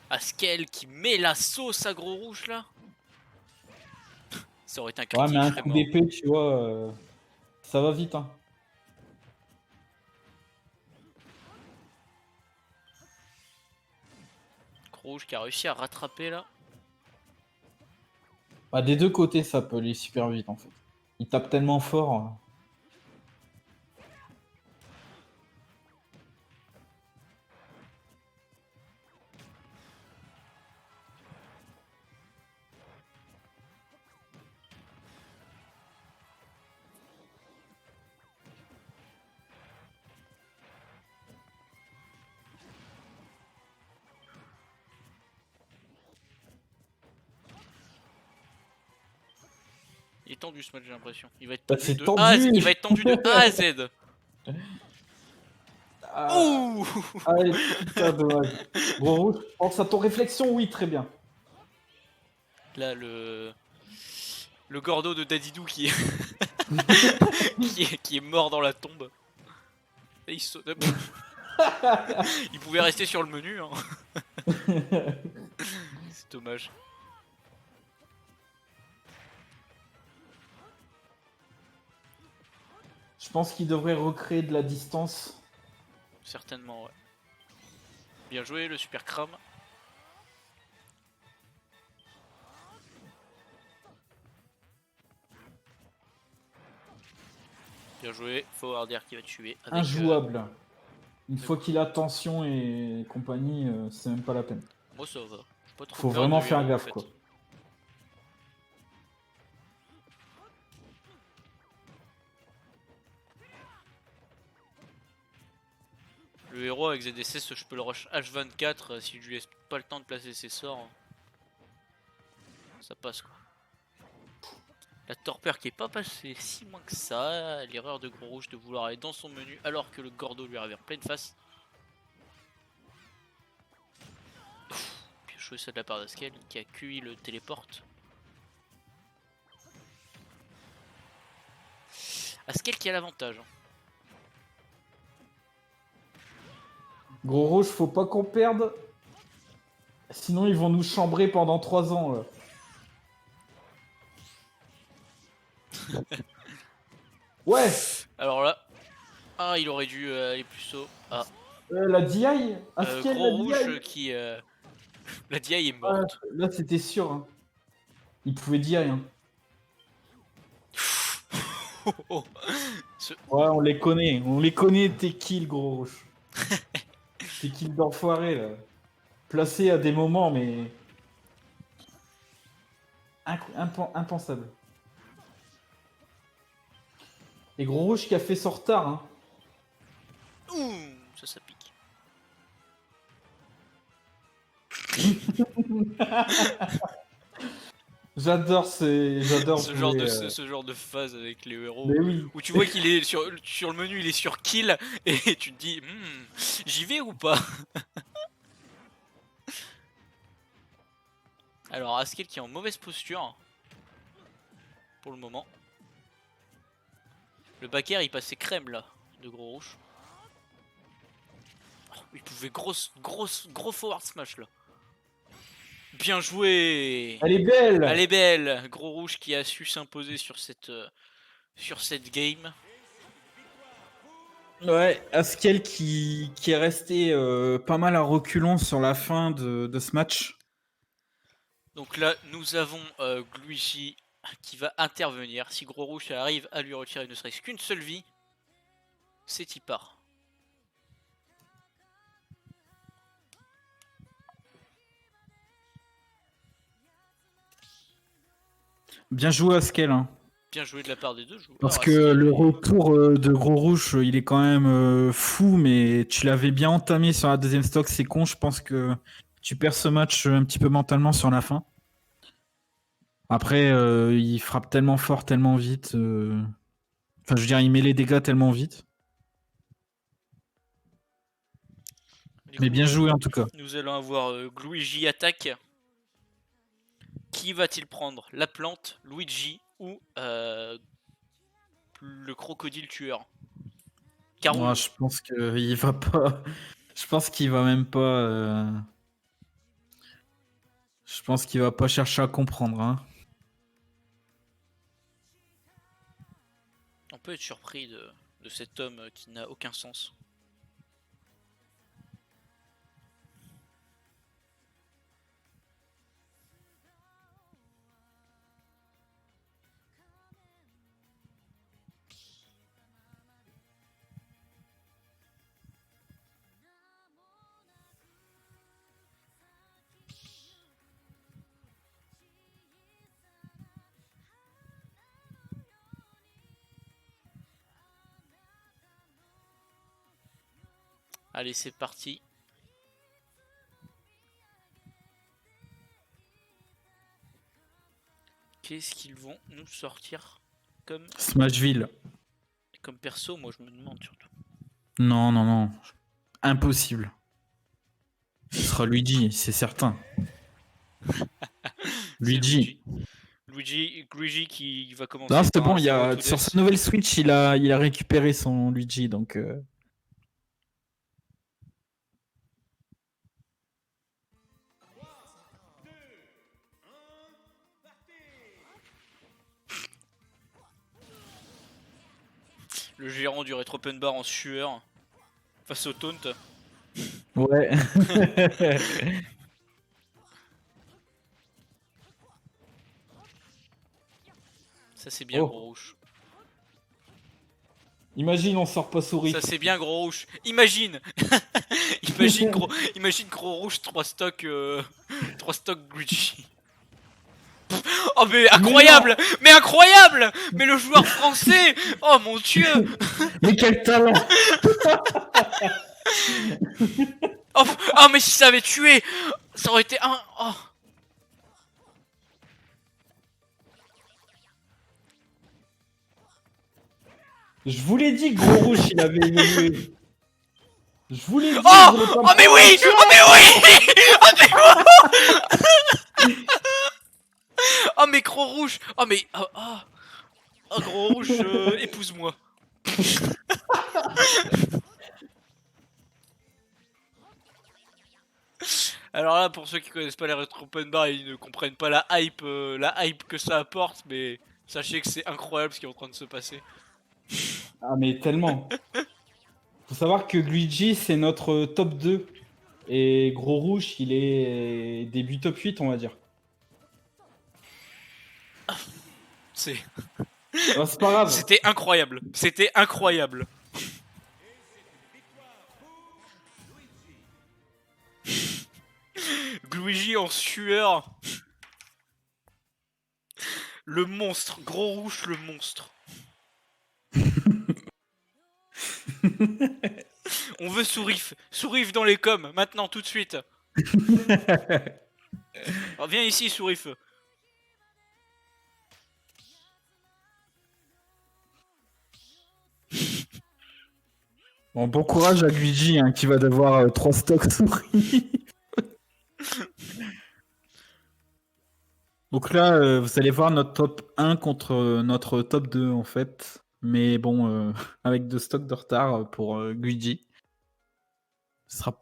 Askel qui met la sauce à Gros Rouge là. Ça aurait été un critique.
Ouais, mais un coup d'épée, tu vois, ça va vite. Hein.
Gros Rouge qui a réussi à rattraper là.
Bah, des deux côtés, ça peut aller super vite en fait. Il tape tellement fort. Hein.
Il est tendu ce match, j'ai l'impression. Il va être
Bah,
tendu,
c'est
de
tendu.
A à Z. Il va être tendu de A à Z. Ouh.
Allez, putain, dommage. Gros Rouge, pense à ton réflexion, oui, très bien.
Là, le Gordo de Dadidou qui est mort dans la tombe. Et il saute. Il pouvait rester sur le menu. Hein. C'est dommage.
Je pense qu'il devrait recréer de la distance.
Certainement, ouais. Bien joué, le super crame. Bien joué, Forwarder qui va tuer. Avec,
Injouable. Une fois qu'il a tension et compagnie, c'est même pas la peine.
Moi ça va. Pas trop
Faut
peur
vraiment
de
faire
héros,
gaffe,
en fait.
quoi.
Le héros avec ZDC, je peux le rush H24 si je lui laisse pas le temps de placer ses sorts. Ça passe quoi. La torpeur qui est pas passée si moins que ça. L'erreur de Gros Rouge de vouloir aller dans son menu alors que le Gordo lui arrive en pleine face. Bien joué ça de la part d'Askel qui a QI le téléporte. Askel qui a l'avantage.
Gros Rouge, faut pas qu'on perde. Sinon, ils vont nous chambrer pendant 3 ans. Là. Ouais.
Alors là, ah il aurait dû aller plus haut. Ah.
La DI Askel,
Gros
la
Rouge
DI
qui... La DI est morte.
Là, c'était sûr. Hein. Il pouvait DI. Hein. Ouais, on les connaît tes kills, Gros Rouge. Tes kills d'enfoiré, là. Placés à des moments, mais... impensable. Et Gros Rouge qui a fait son retard, hein.
Ouh, ça pique.
J'adore
ce genre
jouer,
ce genre de phase avec les héros.
Mais oui.
Où tu vois qu'il est sur le menu, il est sur kill et tu te dis j'y vais ou pas. Alors Askel qui est en mauvaise posture pour le moment. Le backer il passait crème là de Gros Rouge. Oh, il pouvait gros forward smash là. Bien joué.
Elle est belle.
Elle est belle. Gros Rouge qui a su s'imposer sur cette game.
Ouais, Askel qui est resté pas mal à reculons sur la fin de ce match.
Donc là, nous avons Gluigi qui va intervenir. Si Gros Rouge arrive à lui retirer ne serait-ce qu'une seule vie, c'est y part.
Bien joué Askel, hein.
Bien joué de la part des deux joueurs.
Parce que le retour de Gros Rouge, il est quand même fou, mais tu l'avais bien entamé sur la deuxième stock, c'est con, je pense que tu perds ce match un petit peu mentalement sur la fin. Après, il frappe tellement fort, tellement vite. Enfin, je veux dire, il met les dégâts tellement vite. Mais bien joué en tout cas.
Nous allons avoir Luigi attaque. Qui va-t-il prendre? La plante, Luigi ou le crocodile tueur?
Moi, je pense qu'il va pas. Je pense qu'il va même pas. Je pense qu'il va pas chercher à comprendre. Hein.
On peut être surpris de cet homme qui n'a aucun sens. Allez, c'est parti. Qu'est-ce qu'ils vont nous sortir comme
Smashville.
Comme perso, moi je me demande surtout.
Non, non, non. Impossible. Ce sera Luigi, c'est certain. Luigi.
Luigi qui va commencer.
Non, c'est
par
bon,
un
il y a,
zéro to
sur
death.
sa nouvelle Switch, il a récupéré son Luigi, donc...
Le gérant du Retro Open Bar en sueur face au taunt.
Ouais.
Ça c'est bien
Oh.
Gros Rouge.
Imagine, on sort pas souris.
Ça c'est bien Gros Rouge. Imagine Imagine Gros Rouge 3 stocks Luigi. Oh mais incroyable! Mais incroyable! Mais le joueur français! Oh mon dieu!
Mais quel talent!
Oh mais si ça avait tué! Ça aurait été un... Oh.
Je vous l'ai dit que Gros Rouge, il avait évolué. Je vous l'ai dit.
Oh mais oui! Oh mais oui! Oh mais oh mais Gros Rouge! Oh mais... Oh Gros Rouge, épouse-moi. Alors là, pour ceux qui connaissent pas les Retro Open Bar, ils ne comprennent pas la hype que ça apporte, mais sachez que c'est incroyable ce qui est en train de se passer.
Ah mais tellement. Faut savoir que Luigi, c'est notre top 2. Et Gros Rouge, il est début top 8, on va dire.
C'est...
Oh, c'est pas grave.
C'était incroyable. C'était incroyable. Luigi en sueur. Le monstre. Gros Rouge, le monstre. On veut Sourif. Sourif dans les coms, maintenant, tout de suite. Alors, viens ici, Sourif.
Bon courage à Luigi hein, qui va devoir 3 stocks souris. Donc là, vous allez voir notre top 1 contre notre top 2 en fait. Mais bon, avec 2 stocks de retard pour Luigi. Ce sera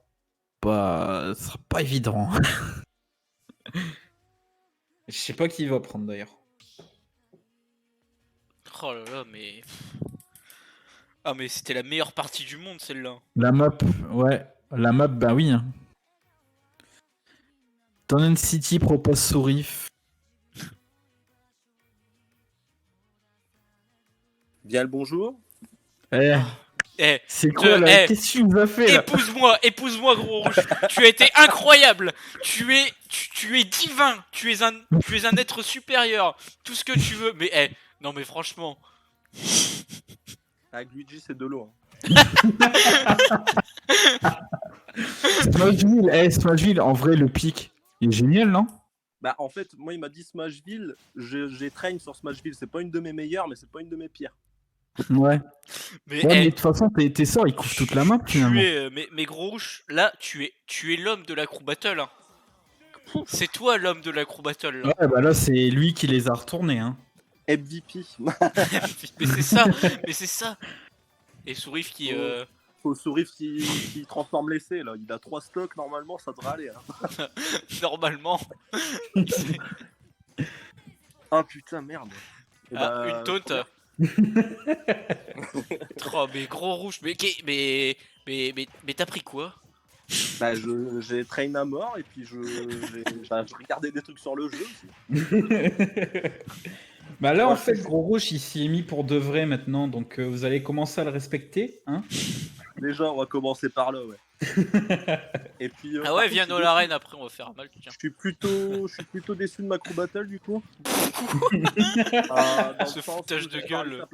pas évident. Je sais pas qui va prendre d'ailleurs.
Oh là là, mais. Ah, mais c'était la meilleure partie du monde, celle-là.
La map, ouais. La map, bah oui. Hein. Tonnen City propose Sourif.
Bien le bonjour.
Eh,
Eh,
c'est quoi là Qu'est-ce que tu nous as fait là
épouse-moi, gros rouge. Tu as été incroyable. Tu es divin. Tu es un être supérieur. Tout ce que tu veux. Mais non mais franchement.
Avec Luigi, c'est de l'eau.
Smashville, en vrai, le pic, il est génial, non?
Bah, en fait, moi, il m'a dit Smashville. J'ai train sur Smashville. C'est pas une de mes meilleures, mais c'est pas une de mes pires.
Ouais.
Mais
de toute façon, tes sorts, ils couvrent toute la map, finalement.
Mais gros rouge, là, tu es l'homme de l'acro battle. Hein. C'est toi l'homme de l'acro battle. Là.
Ouais, bah là, c'est lui qui les a retournés. Hein.
MVP.
mais c'est ça. Et Sourif qui.
Faut Sourif qui transforme l'essai là. Il a 3 stocks, normalement ça devrait aller. Hein.
Normalement.
Ah putain, merde.
Une taunt. Oh, mais gros rouge, mais t'as pris quoi?
Bah, j'ai train à mort et puis je regardais des trucs sur le jeu aussi.
Bah là, en fait, gros rouge, il s'y est mis pour de vrai maintenant, donc vous allez commencer à le respecter, hein?
Déjà, on va commencer par là, ouais. Et puis,
ah ouais, viens dans l'arène après, on va faire un mal. Tiens.
Je suis plutôt déçu de ma crew battle du coup.
Ce foutage de gueule.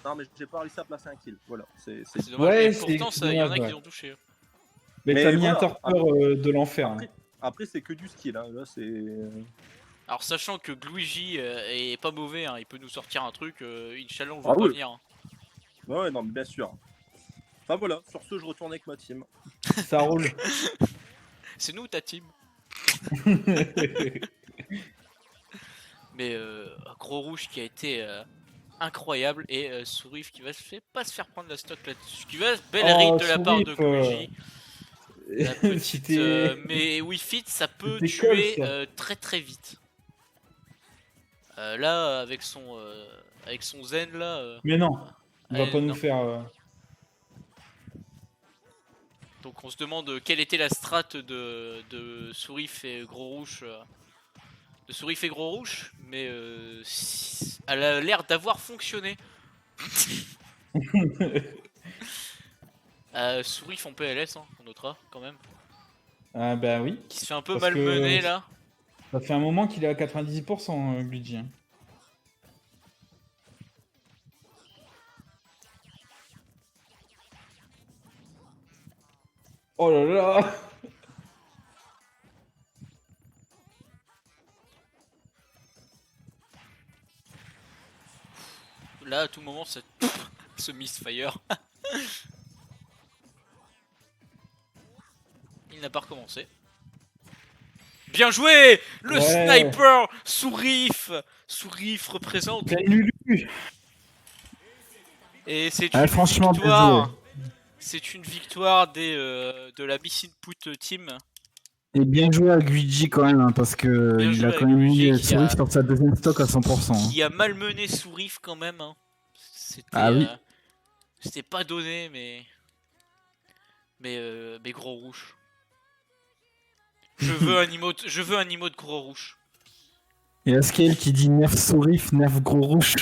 Non, mais j'ai pas réussi à placer un kill. Voilà, c'est
dommage. Ouais, pourtant, il y en a qui ont touché.
Mais t'as mis un torpeur de l'enfer.
Après, c'est que du skill. Hein. Là, c'est.
Alors, sachant que Luigi est pas mauvais, hein, il peut nous sortir un truc. Inch'Allah, on va pas venir. Hein.
Ouais, non, mais bien sûr. Enfin voilà, sur ce, je retourne avec ma team.
Ça roule.
C'est nous ta team. Mais gros rouge qui a été incroyable et Sourif qui va pas se faire prendre la stock là-dessus. Qui va belle ride de la part de Luigi. La petite, mais Wii Fit ça peut tuer très très vite. Là avec son zen là.
Mais non, il va pas nous faire.
Donc on se demande quelle était la strat de Sourif et Gros Rouge. De Sourif et Gros Rouge, mais elle a l'air d'avoir fonctionné. Sourif en PLS, hein, on notera quand même.
Ah bah oui.
Qui se fait un peu malmener là.
Ça fait un moment qu'il est à 90% Luigi. Hein. Oh là là.
Là à tout moment ça... ce misfire. Il n'a pas recommencé. Bien joué. Le sniper Sourif. Sourif représente. Et c'est une victoire. C'est une victoire de la Miss Input Team.
Et bien joué à Luigi quand même, hein, parce que il a quand même mis Sourif sur sa deuxième stock à 100%. Hein.
Qui a malmené Sourif quand même. Hein.
Oui.
C'était pas donné, mais Gros Rouge. Je veux un emote Gros Rouge.
Et Askel qui dit nerf Sourif, nerf Gros Rouge.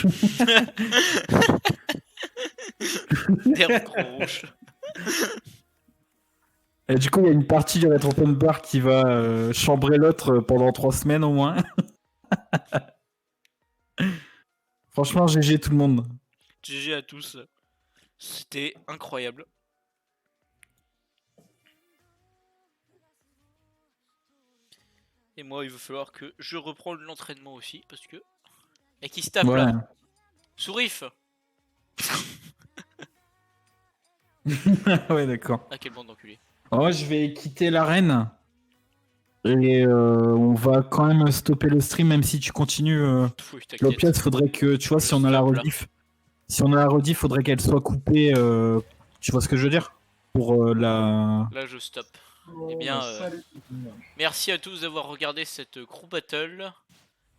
Nerf Gros Rouge.
Et du coup, il y a une partie du Red Open Bar qui va chambrer l'autre pendant 3 semaines au moins. Franchement, GG tout le monde.
GG à tous. C'était incroyable. Et moi, il va falloir que je reprends l'entraînement aussi, parce que... Et qui se tape
Ouais.
là Sourif.
Ouais, d'accord.
Ah, quelle bande d'enculés.
Moi, je vais quitter l'arène. Et on va quand même stopper le stream, même si tu continues.
Oui,
Au
t'inquiète.
pire, faudrait que, tu vois,
Je
si on a la
stoppe, là.
rediff, si on a la rediff, faudrait qu'elle soit coupée. Tu vois ce que je veux dire? Pour la.
Là, je stoppe.
Oh,
Eh bien,
bah, salut.
Merci à tous d'avoir regardé cette crew battle.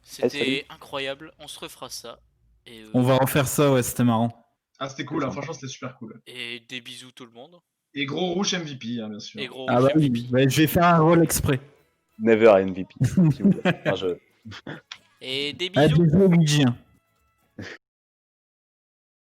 salut.
C'était incroyable. On se refera ça. Et,
On va refaire ça, ouais, c'était marrant.
Ah, c'était cool, hein, franchement, c'était super cool.
et des bisous tout le monde.
Et gros rouge MVP, hein, bien sûr.
Et gros
Ah bah oui,
MVP.
bah, je vais faire un rôle exprès.
Never MVP. s'il vous plaît. Enfin,
Et des
Ah,
bisous.
bisous, Luigi, hein.